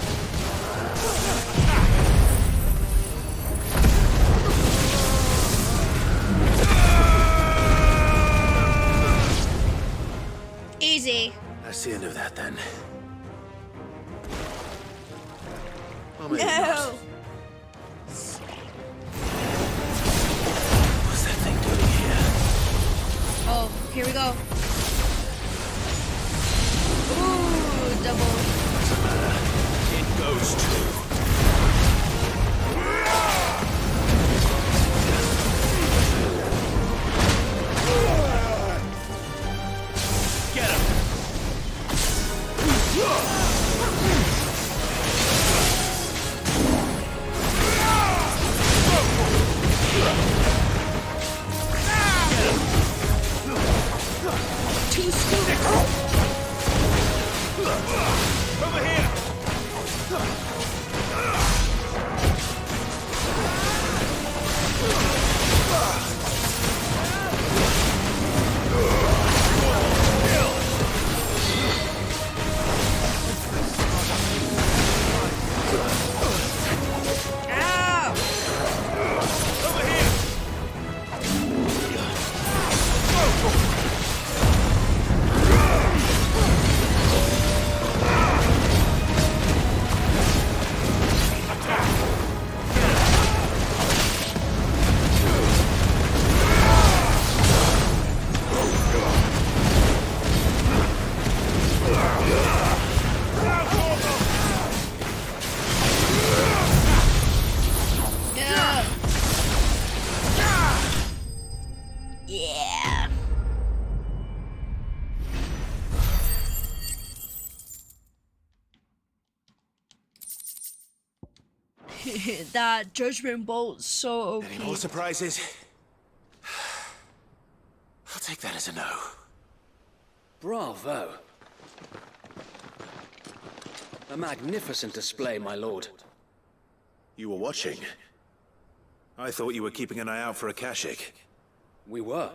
Easy. That's the end of that then. No. What's that thing doing here? Oh, here we go. Ooh, double. Doesn't matter. It goes too. Get him! Too soon. Over here! Yeah. That judgment bolt's so OP. Any more surprises? I'll take that as a no. Bravo. A magnificent display, my lord. You were watching? I thought you were keeping an eye out for Akashic. We were.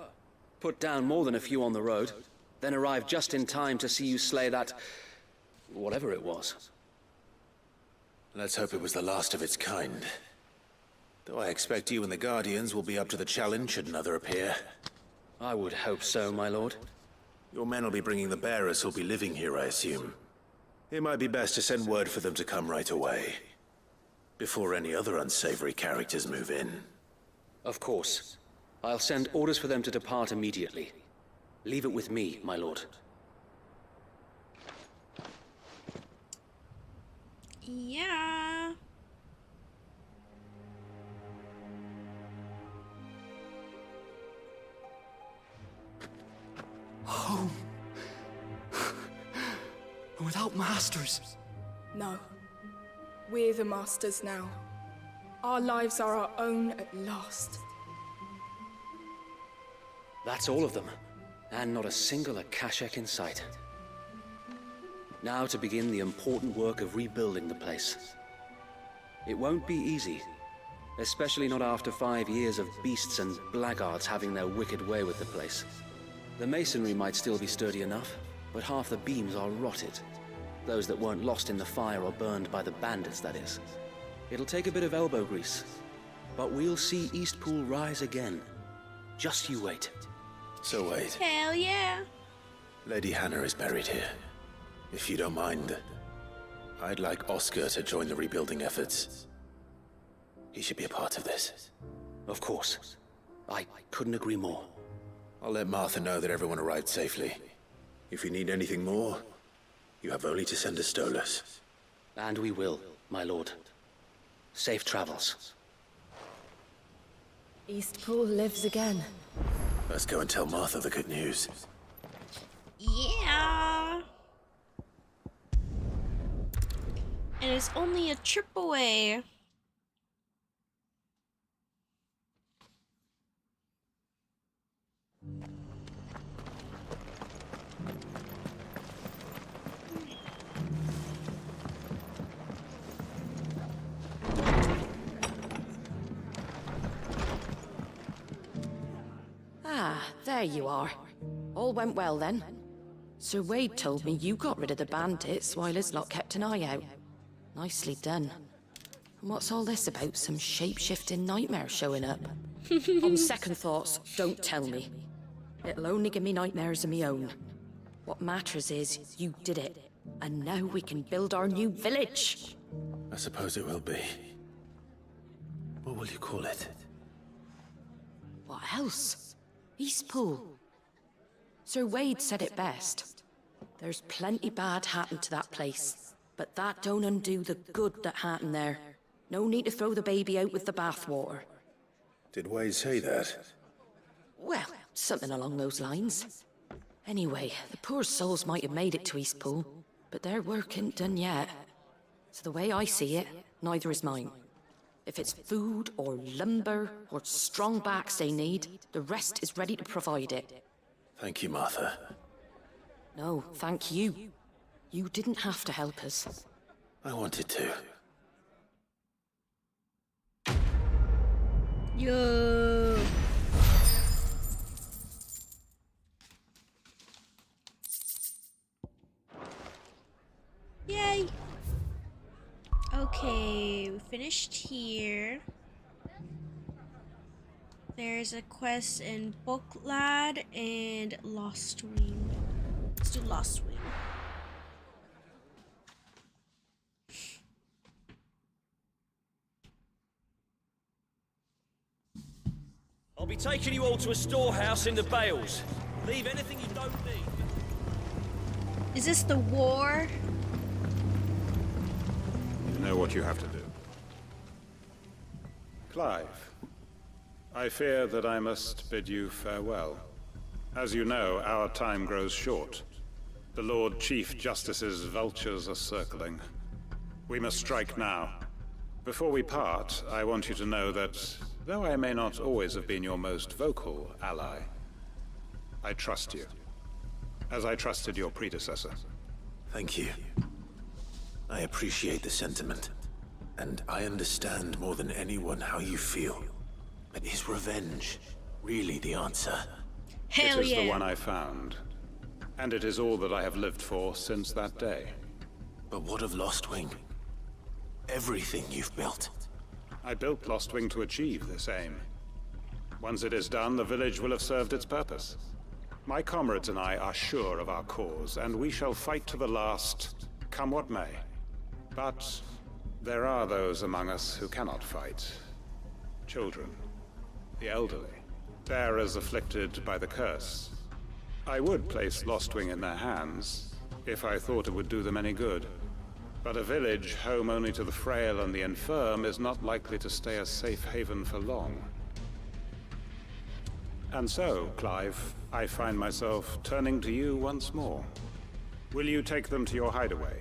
Put down more than a few on the road, then arrived just in time to see you slay that whatever it was. Let's hope it was the last of its kind. Though I expect you and the Guardians will be up to the challenge should another appear. I would hope so, my lord. Your men will be bringing the bearers who'll be living here, I assume. It might be best to send word for them to come right away, before any other unsavory characters move in. Of course. I'll send orders for them to depart immediately. Leave it with me, my lord. Yeah. Home. Without masters. No. We're the masters now. Our lives are our own at last. That's all of them. And not a single Akashek in sight. Now to begin the important work of rebuilding the place. It won't be easy. Especially not after 5 years of beasts and blackguards having their wicked way with the place. The masonry might still be sturdy enough, but half the beams are rotted. Those that weren't lost in the fire or burned by the bandits, that is. It'll take a bit of elbow grease, but we'll see Eastpool rise again. Just you wait. So wait. Hell yeah. Lady Hannah is buried here. If you don't mind, I'd like Oscar to join the rebuilding efforts. He should be a part of this. Of course. I couldn't agree more. I'll let Martha know that everyone arrived safely. If you need anything more, you have only to send a Stolas. And we will, my lord. Safe travels. Eastpool lives again. Let's go and tell Martha the good news. Yeah. And it's only a trip away. Ah, there you are. All went well then. Sir Wade told me you got rid of the bandits while his lot kept an eye out. Nicely done. And what's all this about some shape-shifting nightmare showing up? On second thoughts, don't tell me. It'll only give me nightmares of my own. What matters is you did it. And now we can build our new village. I suppose it will be. What will you call it? What else? Eastpool. Sir Wade said it best. There's plenty bad happened to that place, but that don't undo the good that happened there. No need to throw the baby out with the bathwater. Did Wade say that? Well, something along those lines. Anyway, the poor souls might have made it to Eastpool, but their work ain't done yet. So the way I see it, neither is mine. If it's food or lumber or strong backs they need, the rest is ready to provide it. Thank you, Martha. No, thank you. You didn't have to help us. I wanted to. Yo. Yay. Okay, we finished here. There's a quest in Boklad and Lost Wing. Let's do Lost Wing. I'll be taking you all to a storehouse in the Bales. Leave anything you don't need. Is this the war? You know what you have to do. Clive, I fear that I must bid you farewell. As you know, our time grows short. The Lord Chief Justice's vultures are circling. We must strike now. Before we part, I want you to know that, though I may not always have been your most vocal ally, I trust you, as I trusted your predecessor. Thank you. I appreciate the sentiment, and I understand more than anyone how you feel. But is revenge really the answer? Hell it is yeah. the one I found, and it is all that I have lived for since that day. But what of Lostwing? Everything you've built. I built Lostwing to achieve this aim. Once it is done, the village will have served its purpose. My comrades and I are sure of our cause, and we shall fight to the last, come what may. But there are those among us who cannot fight. Children, the elderly, bearers afflicted by the curse. I would place Lostwing in their hands, if I thought it would do them any good. But a village home only to the frail and the infirm is not likely to stay a safe haven for long. And so, Clive, I find myself turning to you once more. Will you take them to your hideaway,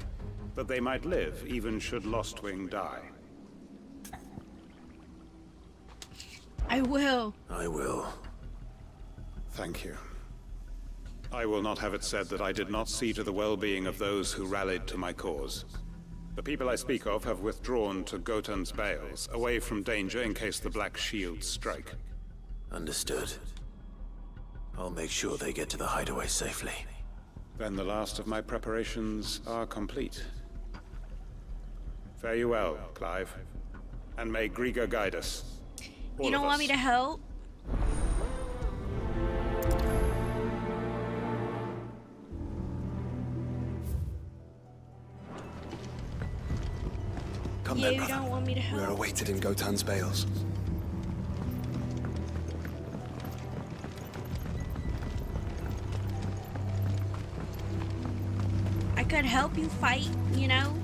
that they might live even should Lostwing die? I will. I will. Thank you. I will not have it said that I did not see to the well-being of those who rallied to my cause. The people I speak of have withdrawn to Gotan's Bales, away from danger in case the Black Shields strike. Understood. I'll make sure they get to the hideaway safely. Then the last of my preparations are complete. Fare you well, Clive. And may Griga guide us. You don't want me to help? Come Yeah, then, you brother. don't want me to We are help. awaited in Gotan's Bales. I could help you fight, you know?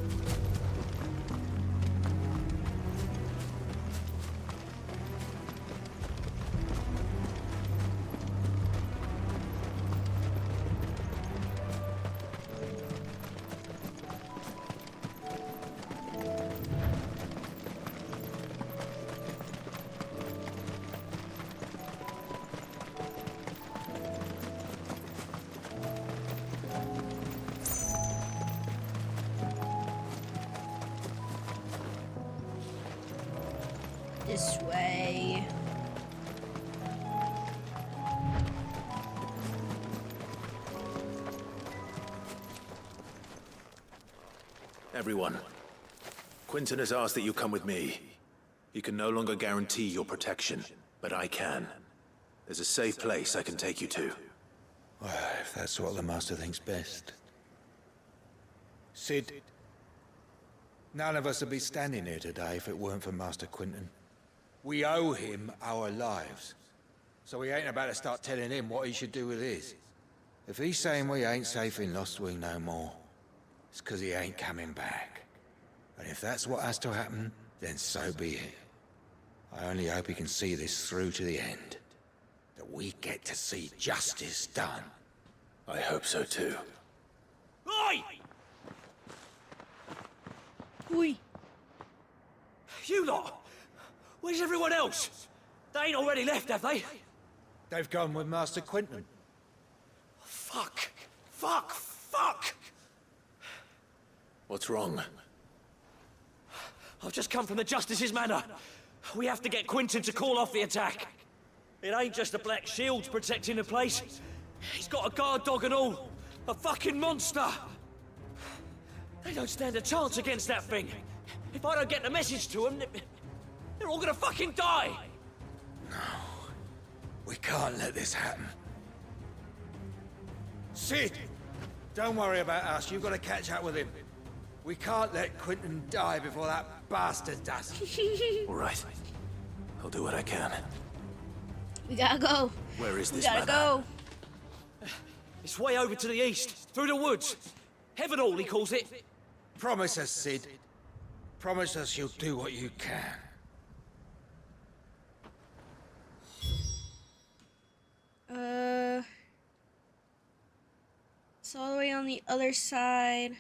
This way. Everyone, Quinton has asked that you come with me. He can no longer guarantee your protection, but I can. There's a safe place I can take you to. Well, if that's what the Master thinks best. Sid, none of us would be standing here today if it weren't for Master Quinton. We owe him our lives. So we ain't about to start telling him what he should do with his. If he's saying we ain't safe in Lostwing no more, it's 'cause he ain't coming back. And if that's what has to happen, then so be it. I only hope he can see this through to the end. That we get to see justice done. I hope so too. Oi! Oi. You lot! Where's everyone else? They ain't already left, have they? They've gone with Master Quinton. Fuck! Fuck! Fuck! What's wrong? I've just come from the Justice's Manor. We have to get Quinton to call off the attack. It ain't just the Black Shields protecting the place. He's got a guard dog and all. A fucking monster! They don't stand a chance against that thing. If I don't get the message to them, they're all gonna fucking die! We can't let this happen. Sid! Don't worry about us. You've got to catch up with him. We can't let Quinton die before that bastard does. All right. I'll do what I can. We gotta go. Where is We this gotta manor? go. It's way over to the east, through the woods. Heavenhall, he calls it. Promise us, Sid. Promise us you'll do what you can. It's all the way on the other side.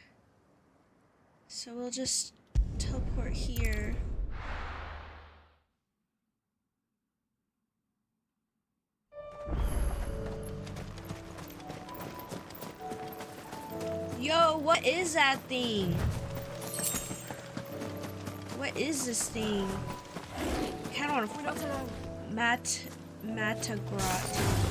So we'll just teleport here. Yo, what is that thing? What is this thing? I kind of want to Matagrot.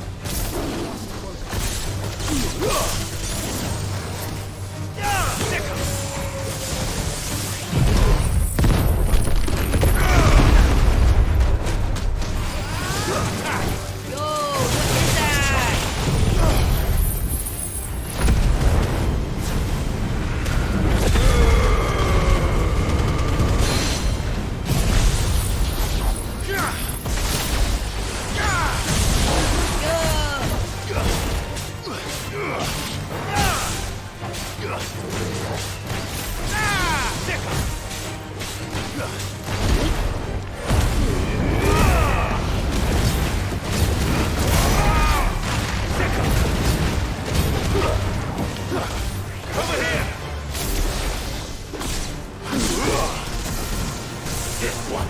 one.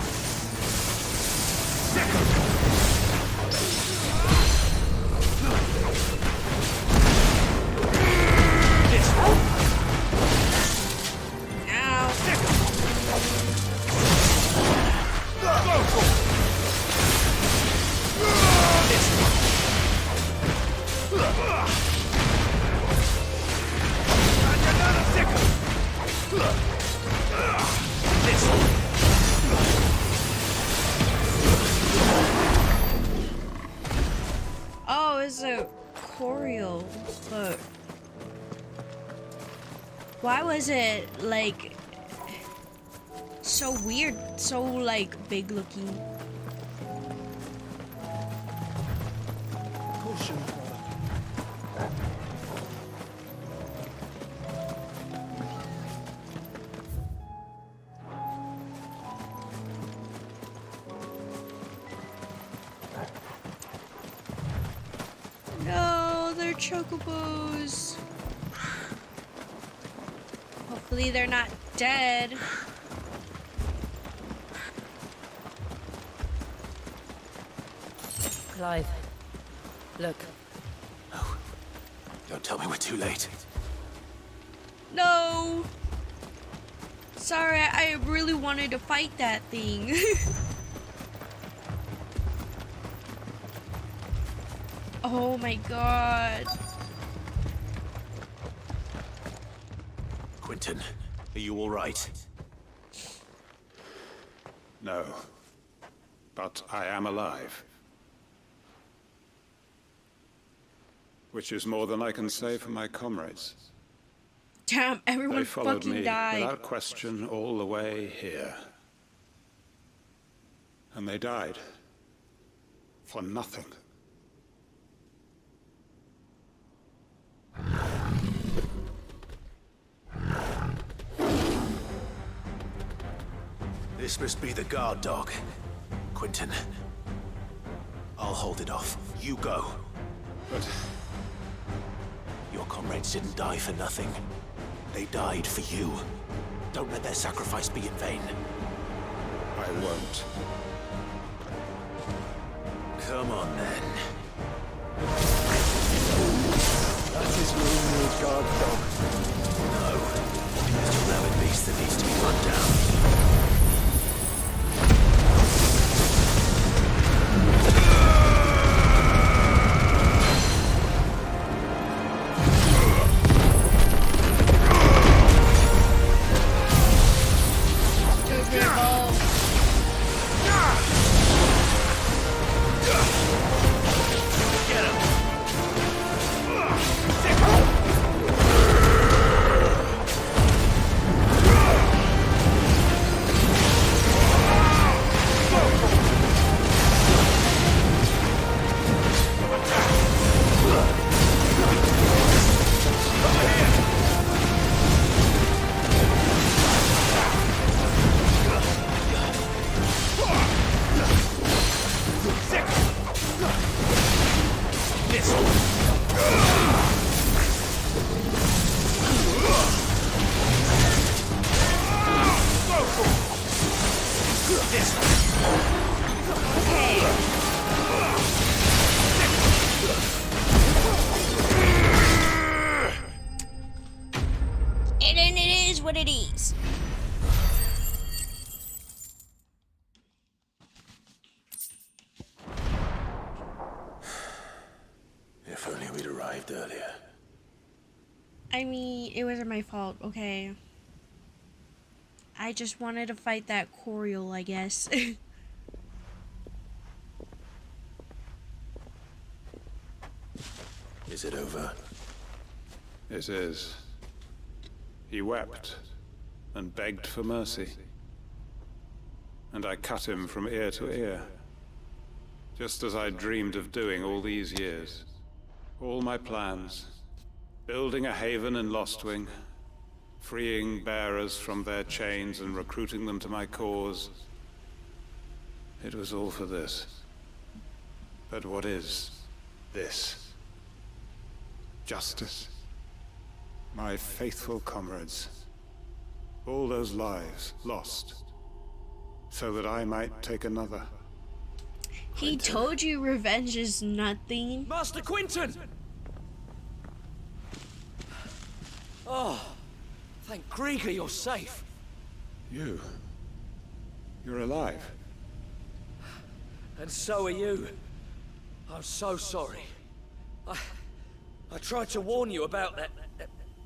Oh, it's a choreo, but why was it like so weird, so like big looking? Caution, No, they're chocobos. Hopefully they're not dead. Clive, look. Don't tell me we're too late. No. Sorry, I really wanted to fight that thing. Oh my god. Quentin, are you all right? No. But I am alive. Which is more than I can say for my comrades. Damn, everyone They followed fucking me died. without question all the way here. And they died. For nothing. This must be the guard dog. Quentin. I'll hold it off. You go. But your comrades didn't die for nothing. They died for you. Don't let their sacrifice be in vain. I won't. Come on, then. That is Lumine's guard dog. No. It's a rabid beast that needs to be run down. And it is what it is. If only we'd arrived earlier. I mean, it wasn't my fault, okay? I just wanted to fight that Coriol, I guess. Is it over? It is. He wept and begged for mercy. And I cut him from ear to ear. Just as I dreamed of doing all these years. All my plans. Building a haven in Lostwing. Freeing bearers from their chains and recruiting them to my cause. It was all for this. But what is this? Justice? My faithful comrades. All those lives lost. so that I might take another. He told you revenge is nothing. Master Quinton! Oh, thank Grieger you're safe. You're alive. And so are you. I'm so sorry. I tried to warn you about that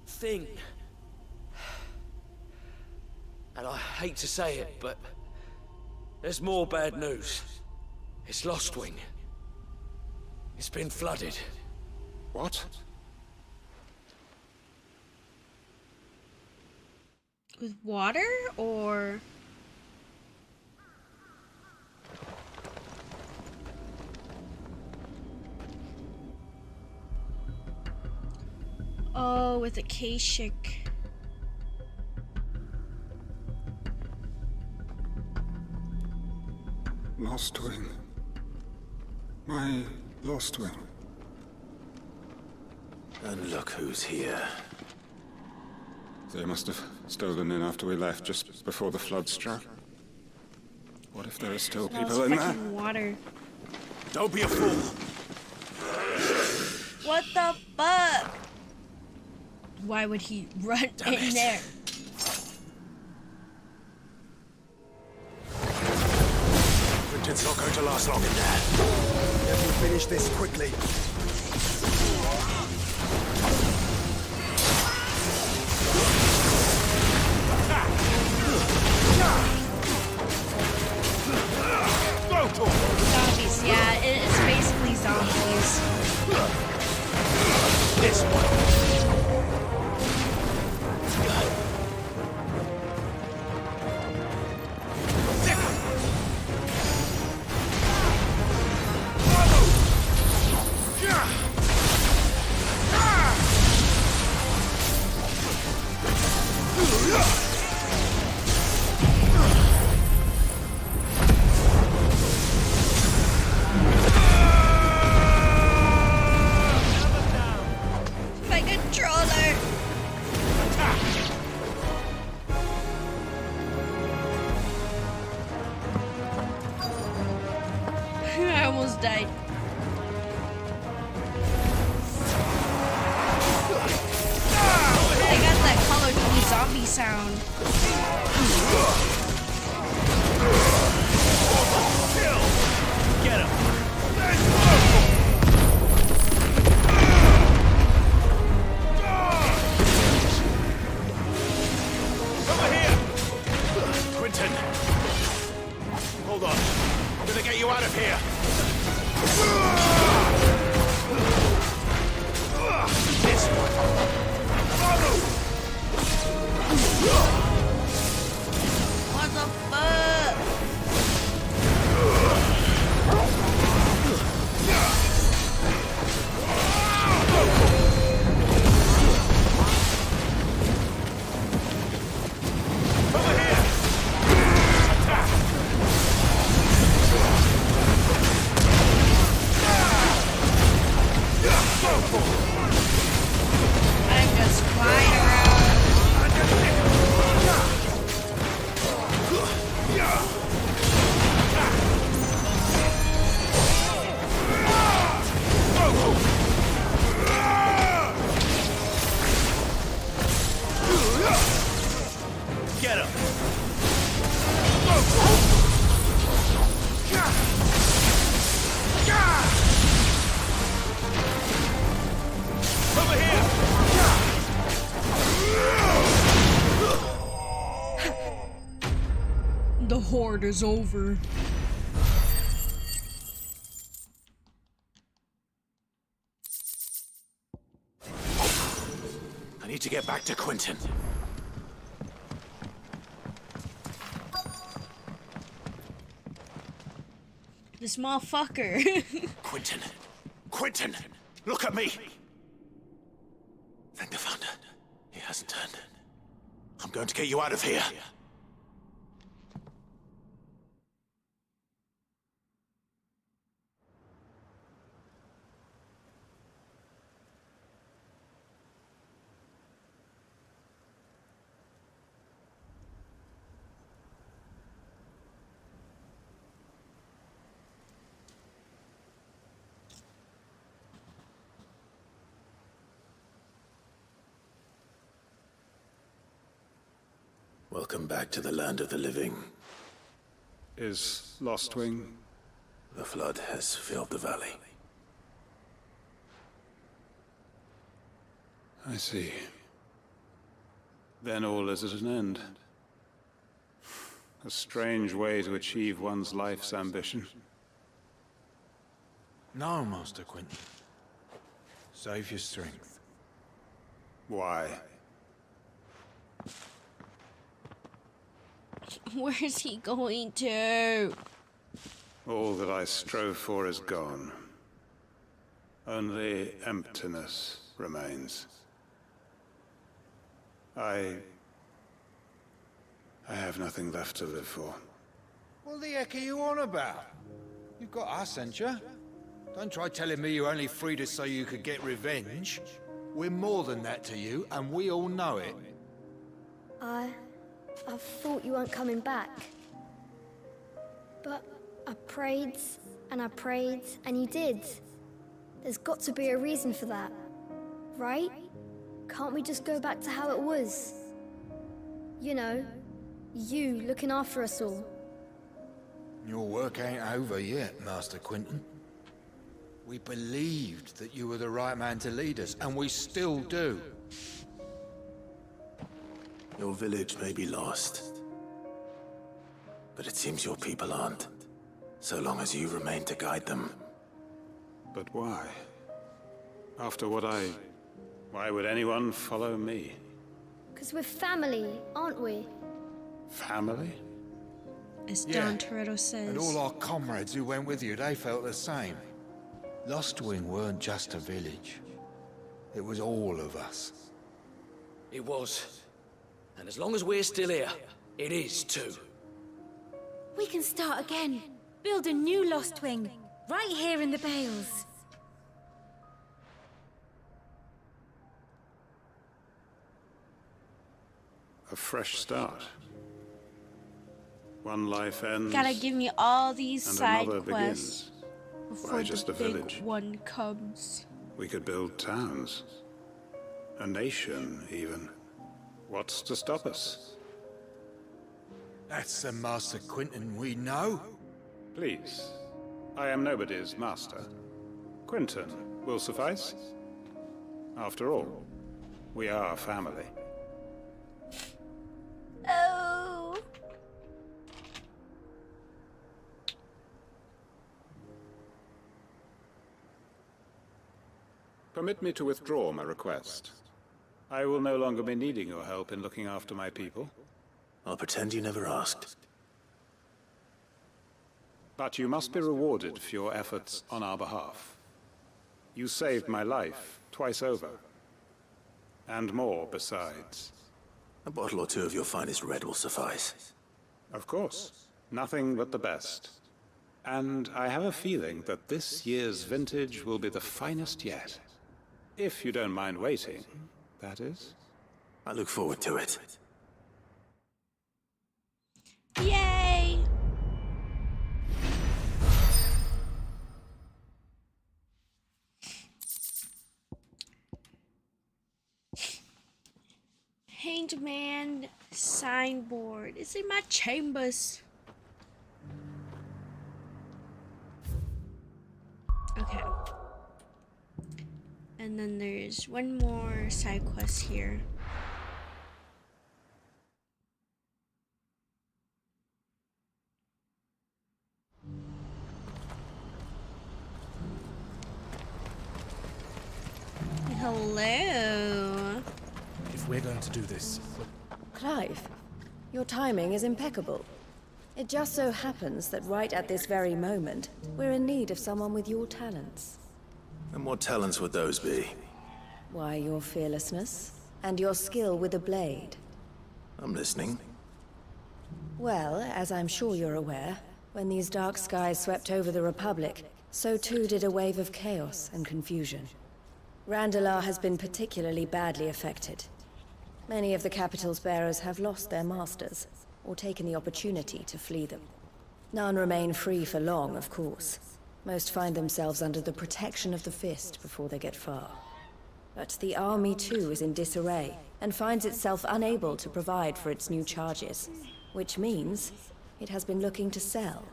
thing. And I hate to say it, but there's more bad news. It's Lostwing. It's been flooded. What? With water or? Oh, with a Kashyyyk. Lostwing. My Lostwing. And look who's here. They must have stolen in after we left, just before the flood struck. What if there are still people in there? Water. Don't be a fool. What the fuck? Why would he run in there? Quinton's not going to last long in there. Let me finish this quickly. Zombies, yeah, it's basically zombies. This one. My controller. I almost died. I got that colorful zombie sound. Get him! Over here! Quinton! Hold on. I'm gonna get you out of here. This one. What the fuck? I'm just flying around. Get him! Over here! The horde is over. I need to get back to Quinton. This motherfucker. Quinton! Quinton! Look at me! Thank the Founder. He hasn't turned. I'm going to get you out of here. Welcome back to the land of the living. Is Lostwing? The flood has filled the valley. I see. Then all is at an end. A strange way to achieve one's life's ambition. No, Master Quinton. Save your strength. Why? Where's he going to? All that I strove for is gone. Only emptiness remains. I have nothing left to live for. What the heck are you on about? You've got us, ain't you? Don't try telling me you only freed us so you could get revenge. We're more than that to you, and we all know it. I thought you weren't coming back. But I prayed, and you did. There's got to be a reason for that, right? Can't we just go back to how it was? You know, you looking after us all. Your work ain't over yet, Master Quinton. We believed that you were the right man to lead us, and we still do. Your village may be lost, but it seems your people aren't, so long as you remain to guide them. But why? After what why would anyone follow me? 'Cause we're family, aren't we? Family? As Don Toretto says. And all our comrades who went with you, they felt the same. Lostwing weren't just a village. It was all of us. It was. And as long as we're still here, it is too. We can start again. Build a new Lostwing. Right here in the Bales. A fresh start. One life ends. Gotta give me all these and side another quests begins. before Why just the a big village? one comes. We could build towns. A nation, even. What's to stop us? That's the Master Quinton we know. Please. I am nobody's master. Quinton will suffice. After all, we are family. Oh. Permit me to withdraw my request. I will no longer be needing your help in looking after my people. I'll pretend you never asked. But you must be rewarded for your efforts on our behalf. You saved my life twice over. And more besides. A bottle or two of your finest red will suffice. Of course. Nothing but the best. And I have a feeling that this year's vintage will be the finest yet. If you don't mind waiting, that is. I look forward to it. Yay! Hanged Man signboard. It's in my chambers. Okay. And then there's one more side quest here. Hello. If we're going to do this, Clive, your timing is impeccable. It just so happens that right at this very moment, we're in need of someone with your talents. And what talents would those be? Why, your fearlessness, and your skill with the blade. I'm listening. Well, as I'm sure you're aware, when these dark skies swept over the Republic, so too did a wave of chaos and confusion. Randalar has been particularly badly affected. Many of the capital's bearers have lost their masters, or taken the opportunity to flee them. None remain free for long, of course. Most find themselves under the protection of the Fist before they get far. But the army too is in disarray, and finds itself unable to provide for its new charges. Which means it has been looking to sell.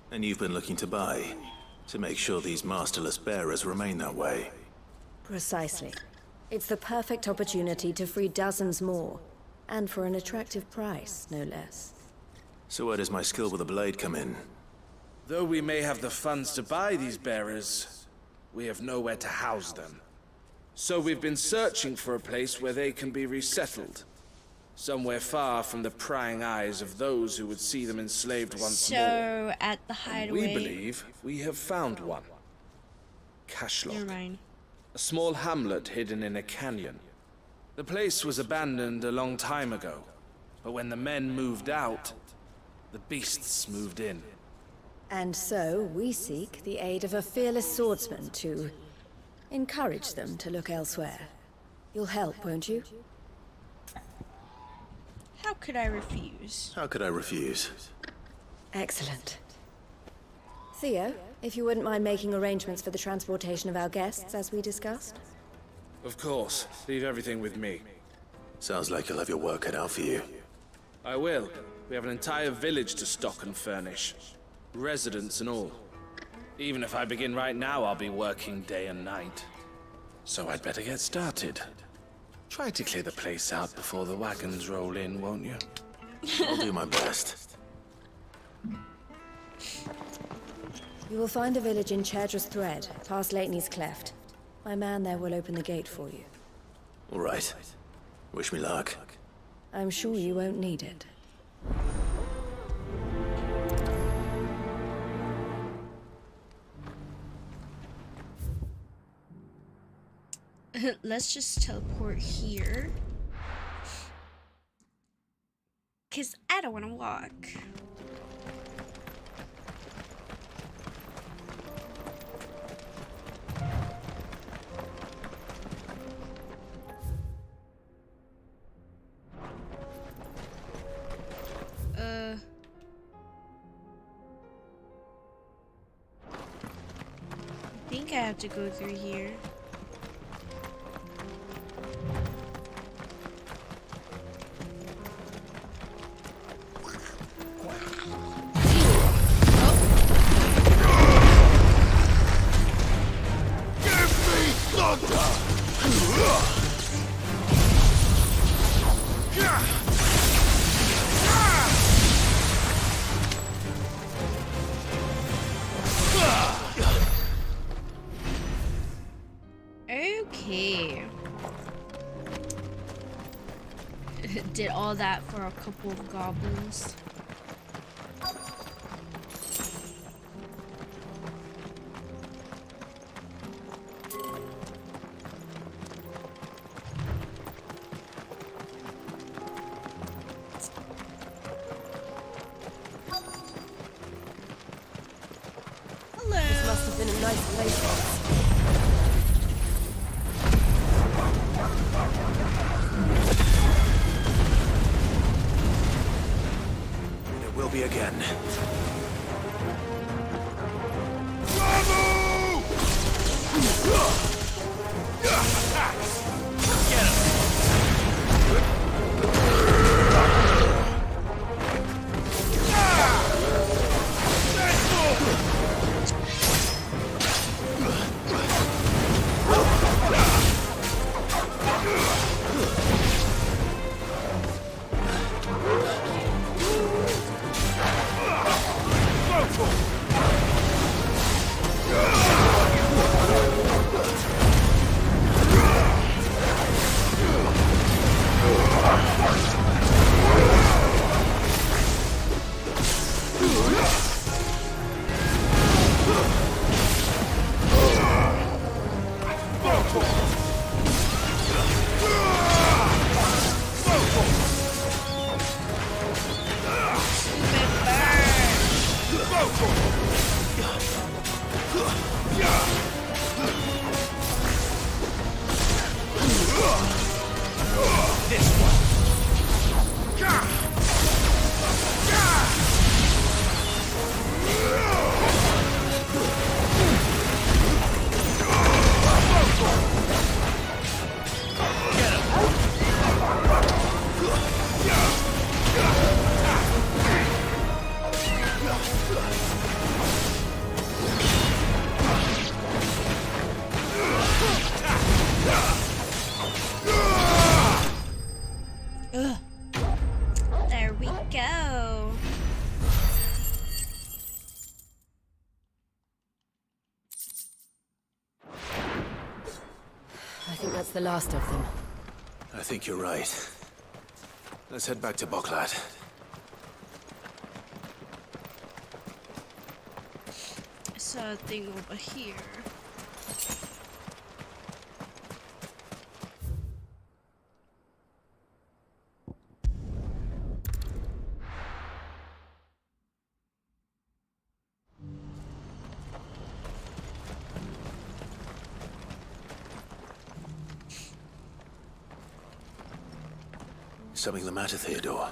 And you've been looking to buy, to make sure these masterless bearers remain that way. Precisely. It's the perfect opportunity to free dozens more, and for an attractive price, no less. So where does my skill with a blade come in? Though we may have the funds to buy these bearers, we have nowhere to house them. So we've been searching for a place where they can be resettled. Somewhere far from the prying eyes of those who would see them enslaved once more. So, at the hideaway... We believe we have found one. Cashlock. Never mind. A small hamlet hidden in a canyon. The place was abandoned a long time ago, but when the men moved out, the beasts moved in. And so, we seek the aid of a fearless swordsman to encourage them to look elsewhere. You'll help, won't you? How could I refuse? How could I refuse? Excellent. Theo, if you wouldn't mind making arrangements for the transportation of our guests, as we discussed. Of course. Leave everything with me. Sounds like you'll have your work cut out for you. I will. We have an entire village to stock and furnish. Residents and all. Even if I begin right now, I'll be working day and night. So I'd better get started. Try to clear the place out before the wagons roll in, won't you? I'll do my best. You will find a village in Chairdress Thread, past Lateney's Cleft. My man there will open the gate for you. All right. Wish me luck. I'm sure you won't need it. Let's just teleport here. 'Cause I don't want to walk. I think I have to go through here. Okay. Did all that for a couple of goblins. Hello. This must have been a nice place. It will be again. That's the last of them. I think you're right. Let's head back to Boklad. I saw a thing over here. Something the matter, Theodore?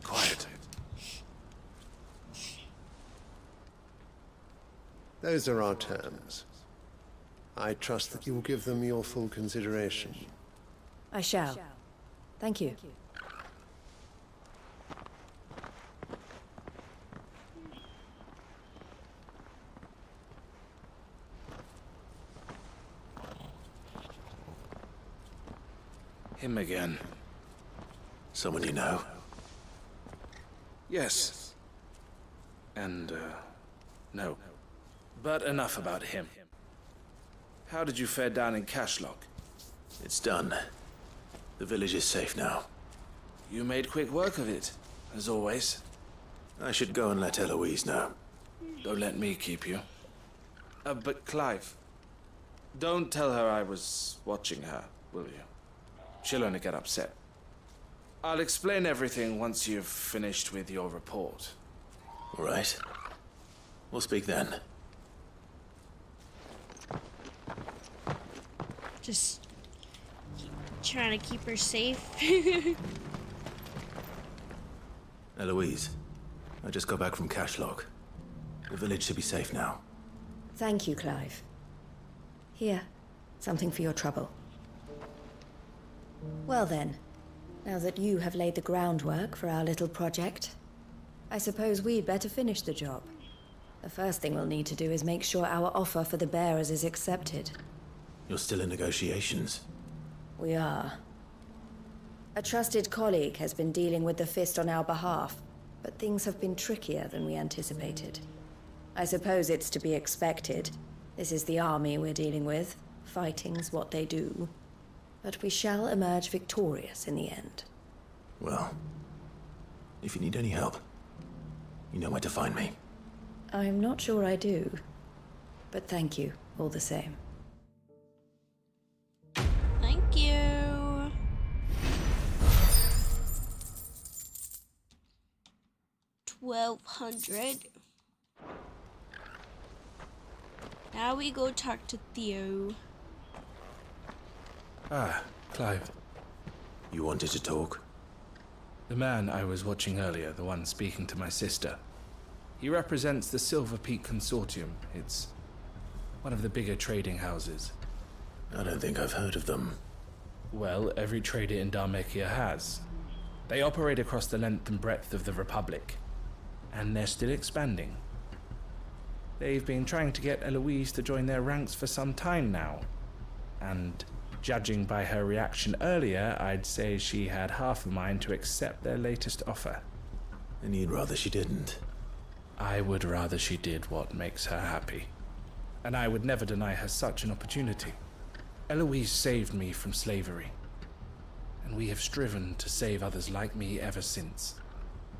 Quiet. Those are our terms. I trust that you will give them your full consideration. I shall. Thank you. Him again. Someone you know? Yes. And, no. But enough about him. How did you fare down in Cashlock? It's done. The village is safe now. You made quick work of it, as always. I should go and let Eloise know. Don't let me keep you. But Clive, don't tell her I was watching her, will you? She'll only get upset. I'll explain everything once you've finished with your report. All right. We'll speak then. Just trying to keep her safe. Eloise, I just got back from Cashlock. The village should be safe now. Thank you, Clive. Here, something for your trouble. Well then, now that you have laid the groundwork for our little project, I suppose we'd better finish the job. The first thing we'll need to do is make sure our offer for the bearers is accepted. You're still in negotiations? We are. A trusted colleague has been dealing with the Fist on our behalf, but things have been trickier than we anticipated. I suppose it's to be expected. This is the army we're dealing with. Fighting's what they do. But we shall emerge victorious in the end. Well, if you need any help, you know where to find me. I'm not sure I do, but thank you all the same. Thank you. $1,200. Now we go talk to Theo. Ah, Clive. You wanted to talk? The man I was watching earlier, the one speaking to my sister. He represents the Silver Peak Consortium. It's one of the bigger trading houses. I don't think I've heard of them. Well, every trader in Dhalmekia has. They operate across the length and breadth of the Republic. And they're still expanding. They've been trying to get Eloise to join their ranks for some time now. And judging by her reaction earlier, I'd say she had half a mind to accept their latest offer. And you'd rather she didn't? I would rather she did what makes her happy. And I would never deny her such an opportunity. Eloise saved me from slavery. And we have striven to save others like me ever since.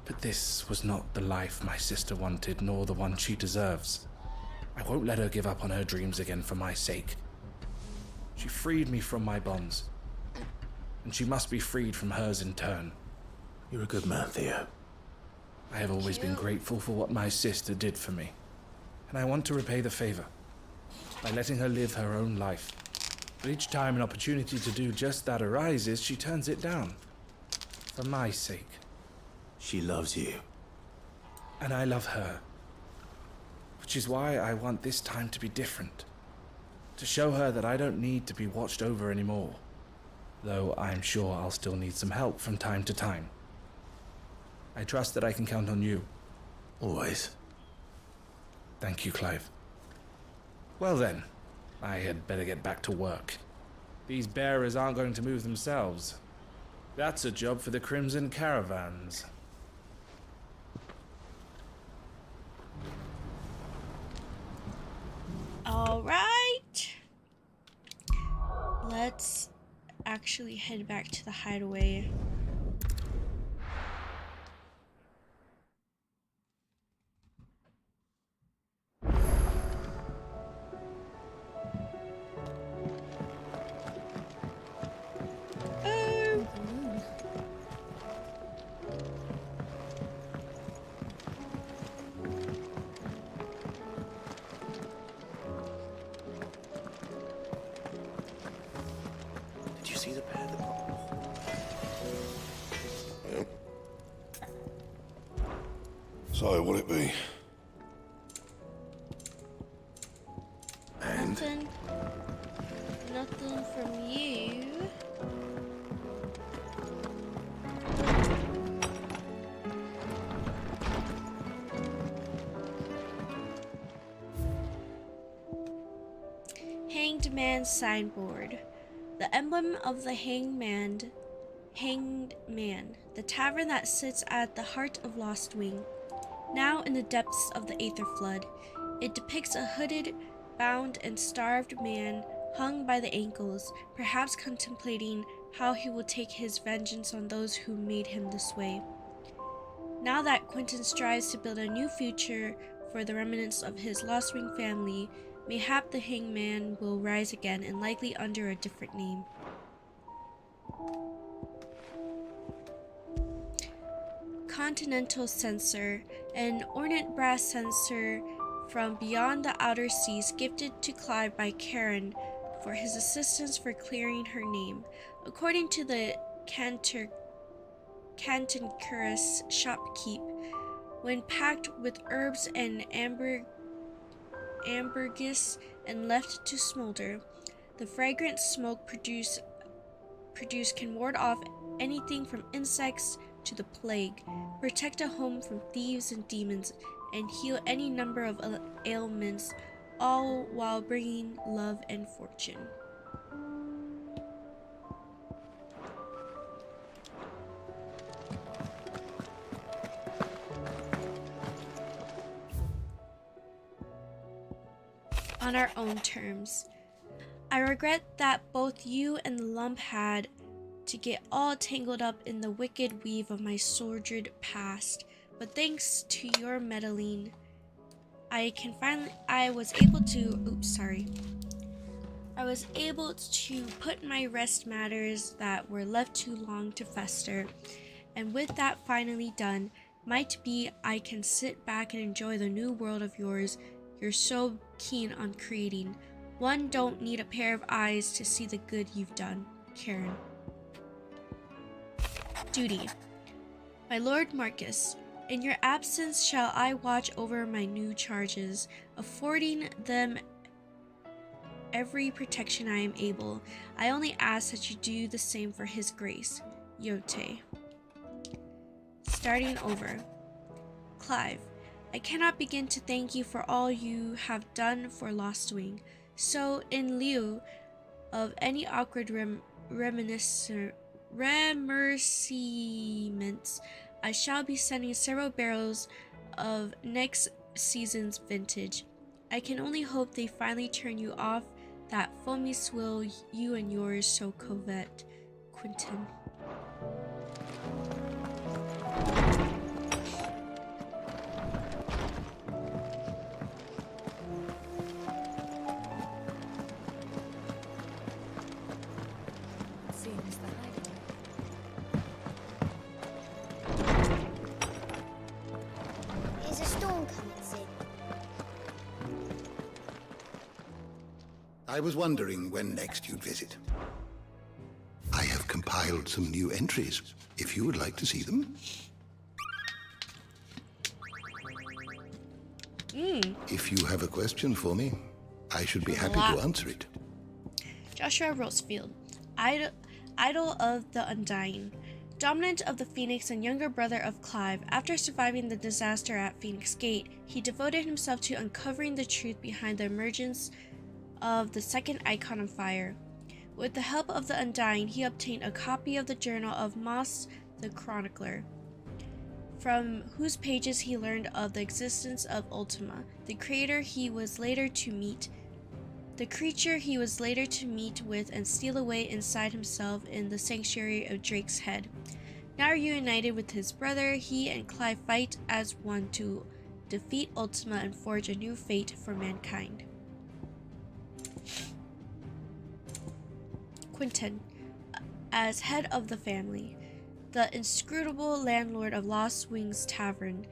But this was not the life my sister wanted, nor the one she deserves. I won't let her give up on her dreams again for my sake. She freed me from my bonds, and she must be freed from hers in turn. You're a good man, Theo. I have always been grateful for what my sister did for me, and I want to repay the favor by letting her live her own life. But each time an opportunity to do just that arises, she turns it down. For my sake. She loves you. And I love her. Which is why I want this time to be different. To show her that I don't need to be watched over anymore. Though I'm sure I'll still need some help from time to time. I trust that I can count on you. Always. Thank you, Clive. Well then, I had better get back to work. These bearers aren't going to move themselves. That's a job for the Crimson Caravans. All right. Let's let's actually head back to the hideaway. Did you see the pair that Yeah. So, what'll it be? And? Nothing from you. Hanged Man signboard. The emblem of the hanged man, the tavern that sits at the heart of Lost Wing. Now in the depths of the Aether Flood, it depicts a hooded, bound, and starved man hung by the ankles, perhaps contemplating how he will take his vengeance on those who made him this way. Now that Quentin strives to build a new future for the remnants of his Lost Wing family, mayhap the hangman will rise again, and likely under a different name. Continental Censer, an ornate brass censer from beyond the outer seas, gifted to Clive by Karen for his assistance for clearing her name. According to the Cantankerous shopkeep, when packed with herbs and ambergris and left to smolder, the fragrant smoke produced can ward off anything from insects to the plague, protect a home from thieves and demons, and heal any number of ailments, all while bringing love and fortune. On our own terms. I regret that both you and the lump had to get all tangled up in the wicked weave of my sordid past, but thanks to your meddling, I was able to put my rest matters that were left too long to fester, and with that finally done, might be I can sit back and enjoy the new world of yours you're so keen on creating. One don't need a pair of eyes to see the good you've done. Karen. Duty. My Lord Marcus, in your absence shall I watch over my new charges, affording them every protection I am able. I only ask that you do the same for his grace. Yote. Starting over. Clive, I cannot begin to thank you for all you have done for Lost Wing. So, in lieu of any awkward remerciements, I shall be sending several barrels of next season's vintage. I can only hope they finally turn you off that foamy swill you and yours so covet. Quentin. Is a storm coming, Sid? I was wondering when next you'd visit. I have compiled some new entries, if you would like to see them. If you have a question for me, I should be happy to answer it. Joshua Rosefield, idol of the Undying, dominant of the Phoenix and younger brother of Clive. After surviving the disaster at Phoenix Gate, he devoted himself to uncovering the truth behind the emergence of the second icon of fire. With the help of the Undying, he obtained a copy of the journal of Moss the Chronicler, from whose pages he learned of the existence of Ultima, the creator he was later to meet. the creature he was later to meet with and steal away inside himself in the sanctuary of Drake's Head. Now reunited with his brother, he and Clive fight as one to defeat Ultima and forge a new fate for mankind. Quinton, as head of the family, the inscrutable landlord of Lost Wings Tavern,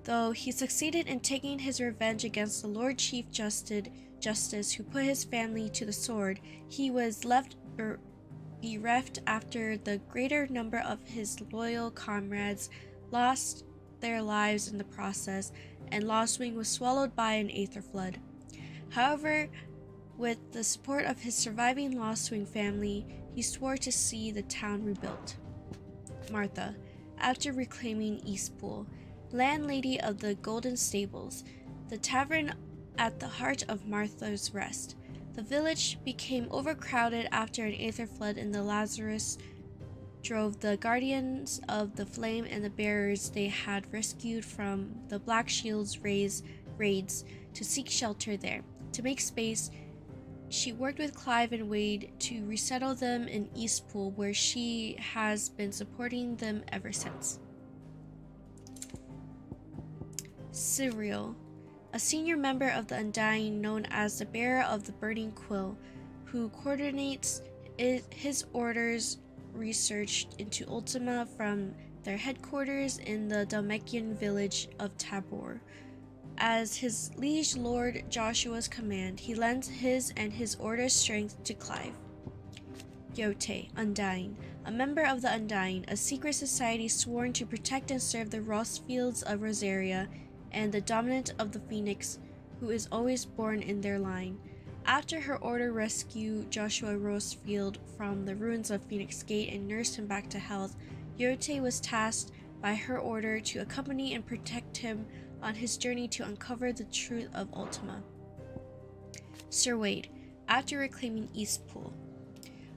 though he succeeded in taking his revenge against the Lord Chief Justice who put his family to the sword, he was left bereft after the greater number of his loyal comrades lost their lives in the process, and Lost Wing was swallowed by an aether flood. However, with the support of his surviving Lost Wing family, he swore to see the town rebuilt. Martha, after reclaiming Eastpool, landlady of the Golden Stables, the tavern at the heart of Martha's Rest. The village became overcrowded after an aether flood in the Lazarus drove the Guardians of the Flame and the bearers they had rescued from the Black Shield's raids to seek shelter there. To make space, she worked with Clive and Wade to resettle them in Eastpool, where she has been supporting them ever since. Cyril, a senior member of the Undying known as the Bearer of the Burning Quill, who coordinates his order's research into Ultima from their headquarters in the Dalmekian village of Tabor. As his liege lord Joshua's command, he lends his and his order's strength to Clive. Yote, Undying, a member of the Undying, a secret society sworn to protect and serve the Rosfields of Rosaria, and the dominant of the Phoenix, who is always born in their line. After her order rescued Joshua Rosefield from the ruins of Phoenix Gate and nursed him back to health, Yote was tasked by her order to accompany and protect him on his journey to uncover the truth of Ultima. Sir Wade, after reclaiming Eastpool,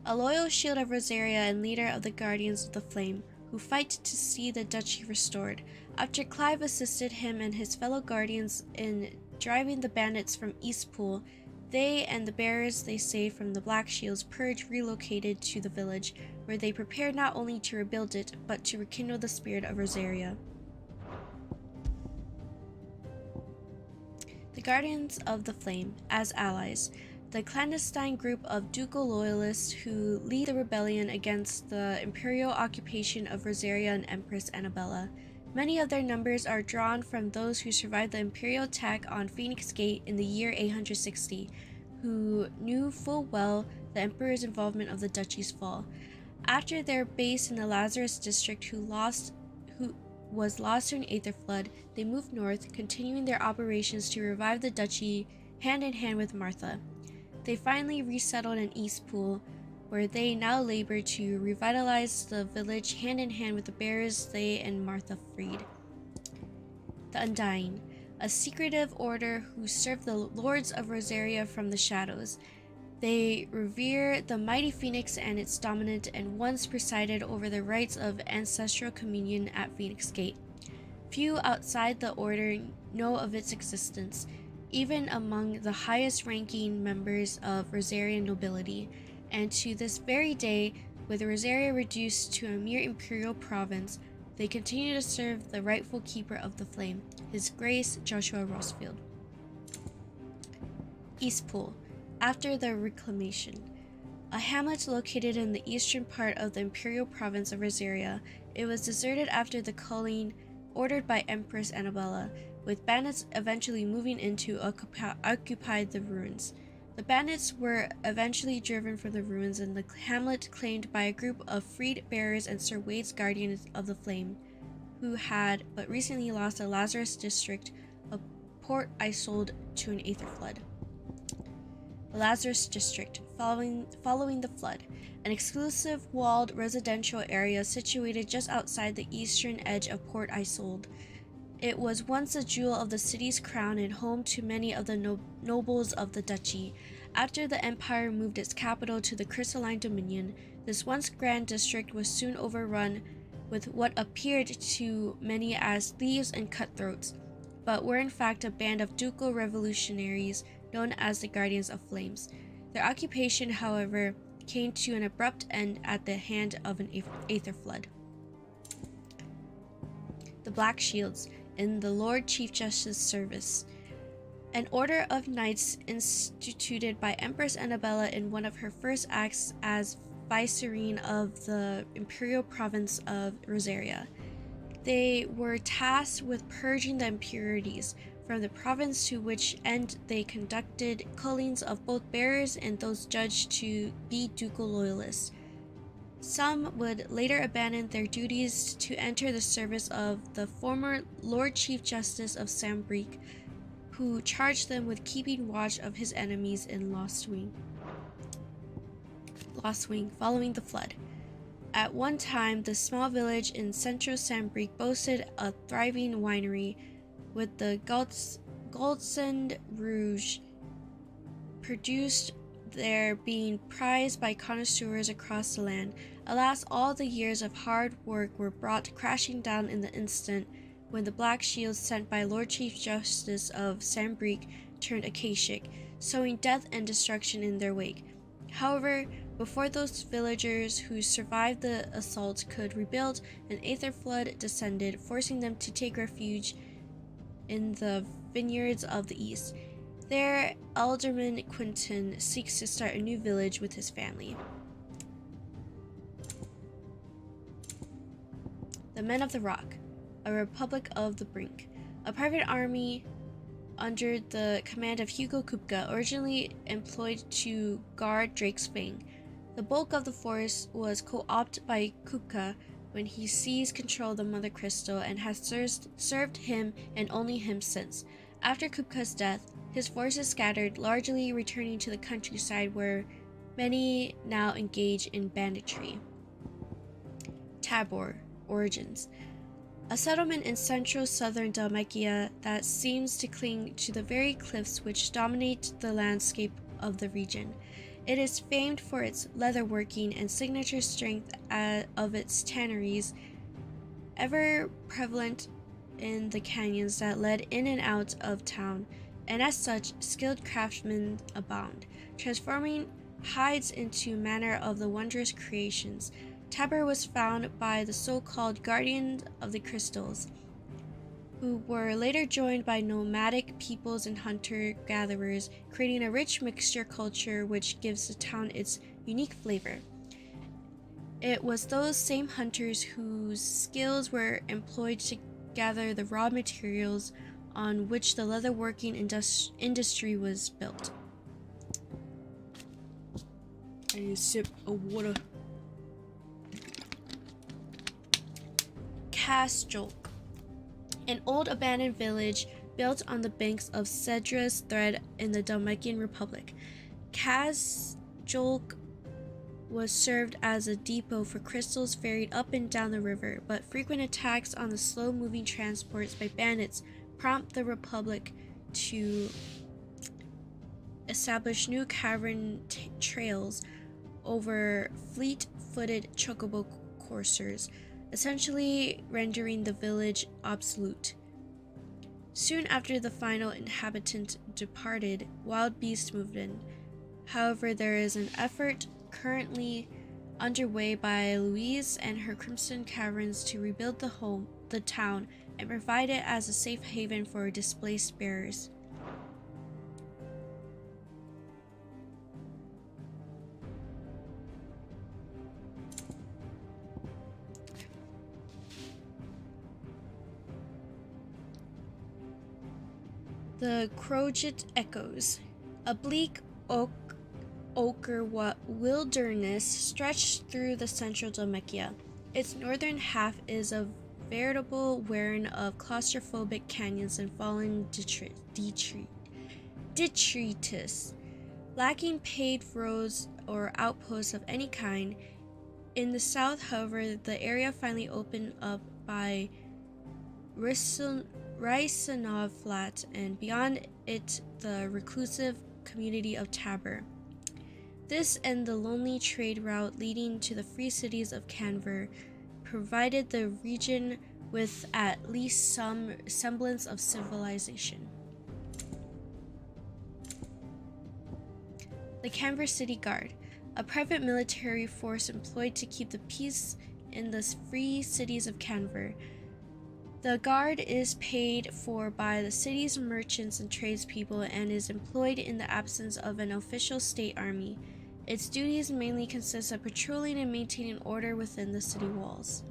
a loyal shield of Rosaria and leader of the Guardians of the Flame, who fight to see the duchy restored. After Clive assisted him and his fellow Guardians in driving the bandits from Eastpool, they and the bearers they saved from the Black Shield's purge relocated to the village, where they prepared not only to rebuild it, but to rekindle the spirit of Rosaria. The Guardians of the Flame, as allies, the clandestine group of ducal loyalists who lead the rebellion against the imperial occupation of Rosaria and Empress Annabella. Many of their numbers are drawn from those who survived the imperial attack on Phoenix Gate in the year 860, who knew full well the emperor's involvement of the duchy's fall. After their base in the Lazarus district who was lost to an aether flood, they moved north, continuing their operations to revive the duchy hand in hand with Martha. They finally resettled in Eastpool, where they now labor to revitalize the village hand in hand with the bearers they and Martha freed. The Undying, a secretive order who serve the lords of Rosaria from the shadows. They revere the mighty Phoenix and its dominant, and once presided over the rites of ancestral communion at Phoenix Gate. Few outside the order know of its existence, even among the highest-ranking members of Rosarian nobility, and to this very day, with Rosaria reduced to a mere imperial province, they continue to serve the rightful keeper of the flame, His Grace Joshua Rosefield. Eastpool, after the reclamation. A hamlet located in the eastern part of the imperial province of Rosaria, it was deserted after the culling ordered by Empress Annabella, with bandits eventually moving in to occupy the ruins. The bandits were eventually driven from the ruins and the hamlet claimed by a group of freed bearers and Sir Wade's Guardians of the Flame, who had but recently lost the Lazarus district of Port Isolde to an aether flood. The Lazarus district, following the flood, an exclusive walled residential area situated just outside the eastern edge of Port Isolde. It was once a jewel of the city's crown and home to many of the nobles of the duchy. After the empire moved its capital to the Crystalline Dominion, this once grand district was soon overrun with what appeared to many as thieves and cutthroats, but were in fact a band of ducal revolutionaries known as the Guardians of Flames. Their occupation, however, came to an abrupt end at the hand of an Aether Flood. The Black Shields in the Lord Chief Justice Service, an order of knights instituted by Empress Annabella in one of her first acts as vicereine of the imperial province of Rosaria. They were tasked with purging the impurities from the province, to which end they conducted cullings of both bearers and those judged to be ducal loyalists. Some would later abandon their duties to enter the service of the former Lord Chief Justice of Sambrique, who charged them with keeping watch of his enemies in Lost Wing following the flood. At one time, the small village in central Sambrique boasted a thriving winery, with the Goldson Rouge produced there being prized by connoisseurs across the land. Alas, all the years of hard work were brought crashing down in the instant when the Black Shields sent by Lord Chief Justice of Sambrique turned Akashic, sowing death and destruction in their wake. However, before those villagers who survived the assault could rebuild, an Aether Flood descended, forcing them to take refuge in the vineyards of the east. There, Alderman Quinton seeks to start a new village with his family. The Men of the Rock, a Republic of the Brink, a private army under the command of Hugo Kupka, originally employed to guard Drake's Fang. The bulk of the force was co-opted by Kupka when he seized control of the Mother Crystal, and has served him and only him since. After Kupka's death, his forces scattered, largely returning to the countryside, where many now engage in banditry. Tabor origins. A settlement in central southern Dalmatia that seems to cling to the very cliffs which dominate the landscape of the region. It is famed for its leatherworking and signature strength of its tanneries, ever prevalent in the canyons that led in and out of town, and as such, skilled craftsmen abound, transforming hides into manner of the wondrous creations. Tabor was found by the so-called Guardians of the Crystals, who were later joined by nomadic peoples and hunter-gatherers, creating a rich mixture culture which gives the town its unique flavor. It was those same hunters whose skills were employed to gather the raw materials on which the leatherworking industry was built. I need a sip of water. Casjolk, an old abandoned village built on the banks of Cedra's Thread in the Dalmatian Republic. Casjolk was served as a depot for crystals ferried up and down the river, but frequent attacks on the slow-moving transports by bandits prompt the Republic to establish new cavern trails over fleet-footed chocobo coursers, essentially rendering the village obsolete. Soon after the final inhabitant departed, wild beasts moved in. However, there is an effort currently underway by Louise and her Crimson Caverns to rebuild the town, and provide it as a safe haven for displaced bearers. The Crojit Echoes, a bleak ochre wilderness stretched through the central Dalmatia. Its northern half is a veritable warren of claustrophobic canyons and fallen detritus, lacking paved roads or outposts of any kind. In the south, however, the area finally opened up by Rysanov Flat, and beyond it the reclusive community of Tabor. This and the lonely trade route leading to the free cities of Canver provided the region with at least some semblance of civilization. The Canver City Guard, a private military force employed to keep the peace in the free cities of Canver. The Guard is paid for by the city's merchants and tradespeople and is employed in the absence of an official state army. Its duties mainly consist of patrolling and maintaining order within the city walls.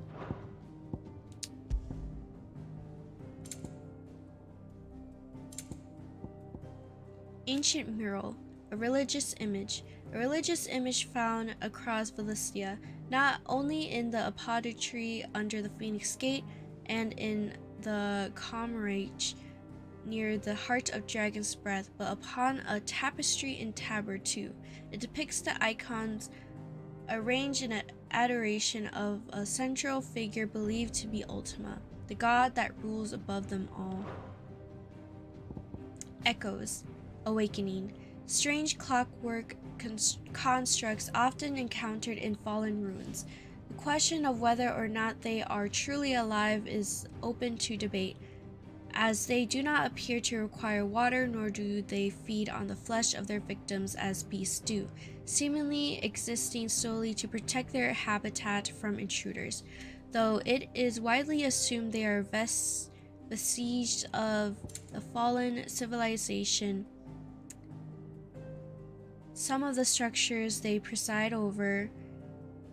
Ancient Mural, a religious image. A religious image found across Valistia, not only in the apodictory under the Phoenix Gate and in the Comrage near the Heart of Dragon's Breath, but upon a tapestry in Tabor too. It depicts the icons arranged in adoration of a central figure believed to be Ultima, the god that rules above them all. Echoes, Awakening. Strange clockwork constructs often encountered in fallen ruins. The question of whether or not they are truly alive is open to debate, as they do not appear to require water, nor do they feed on the flesh of their victims as beasts do, seemingly existing solely to protect their habitat from intruders, though it is widely assumed they are vestiges of the fallen civilization. Some of the structures they preside over,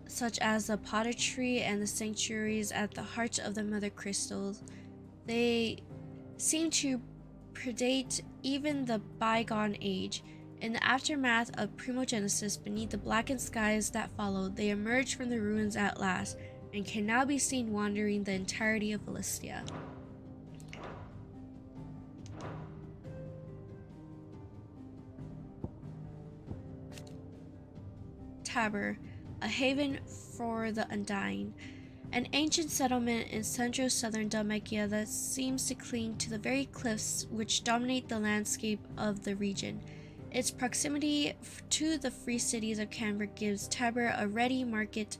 such as the pottery and the sanctuaries at the heart of the Mother Crystals, they seem to predate even the bygone age. In the aftermath of Primogenesis, beneath the blackened skies that followed, they emerged from the ruins at last, and can now be seen wandering the entirety of Valistia. Tabor, a haven for the undying. An ancient settlement in central southern Dalmatia that seems to cling to the very cliffs which dominate the landscape of the region. Its proximity to the free cities of Canver gives Tabor a ready market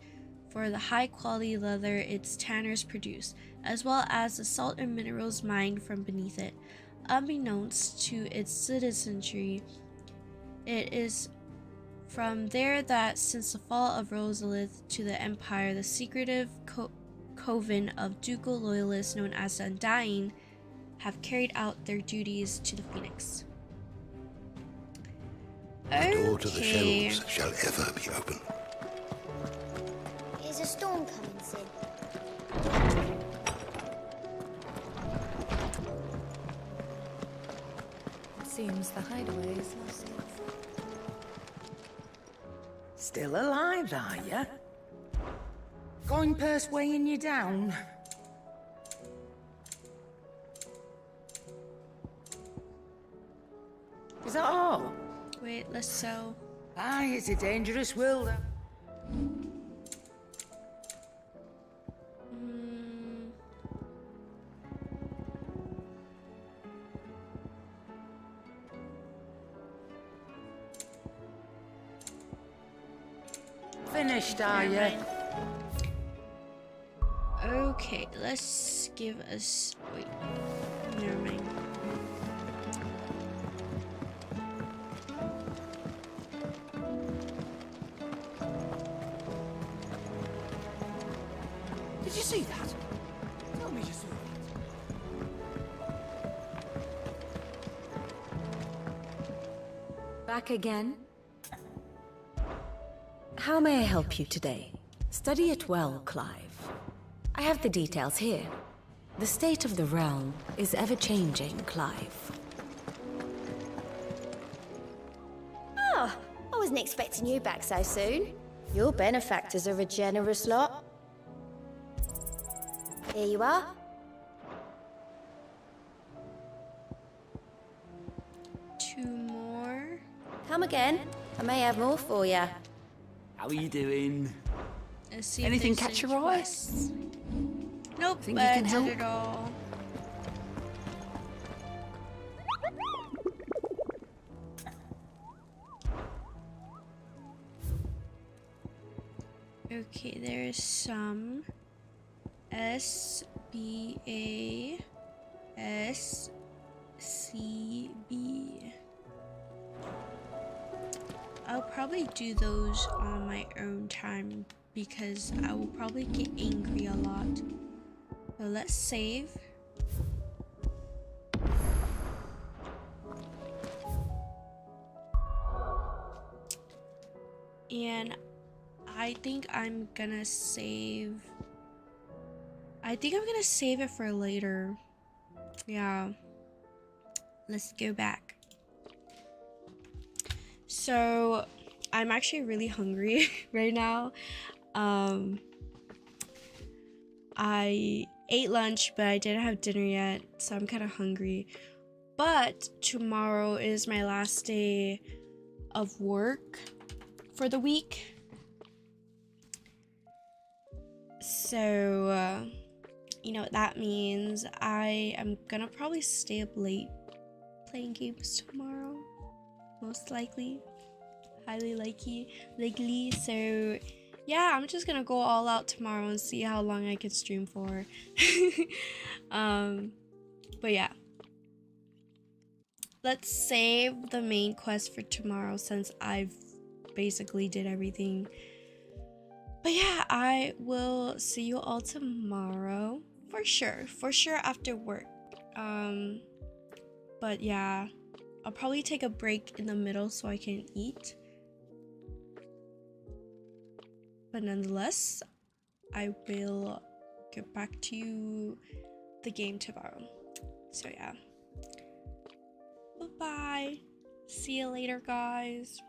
for the high-quality leather its tanners produce, as well as the salt and minerals mined from beneath it. Unbeknownst to its citizenry, it is from there that, since the fall of Rosalith to the Empire, the secretive coven of ducal loyalists known as the Undying have carried out their duties to the Phoenix. The door to the shelves shall ever be open. Is a storm coming, Sid? Seems the hideaway is lost. Still alive, are you? Going purse weighing you down? Is that all? Wait, let's sew. Aye, it's a dangerous world. Finished, are you? Okay, let's give us. Wait, never mind. Did you see that? Tell me you saw that. Back again? How may I help you today? Study it well, Clive. I have the details here. The state of the realm is ever-changing, Clive. Oh, I wasn't expecting you back so soon. Your benefactors are a generous lot. Here you are. Two more. Come again. I may have more for you. How are you doing? Let's see if Anything there's catch any your eye? quests. Nope, Think you I can did help? it all. Okay, there's some SBA SCB. probably do those on my own time because I will probably get angry a lot. So let's save. And I think I'm gonna save. I think I'm gonna save it for later. Yeah. Let's go back. So I'm actually really hungry right now. I ate lunch, but I didn't have dinner yet, so I'm kind of hungry. But tomorrow is my last day of work for the week. So, you know what that means. I am gonna probably stay up late playing games tomorrow. Most likely. Highly likely. So, yeah, I'm just gonna go all out tomorrow and see how long I can stream for. But yeah. Let's save the main quest for tomorrow since I've basically did everything. But yeah, I will see you all tomorrow for sure after work. But yeah, I'll probably take a break in the middle so I can eat. But nonetheless, I will get back to the game tomorrow. So yeah, bye bye, see you later guys.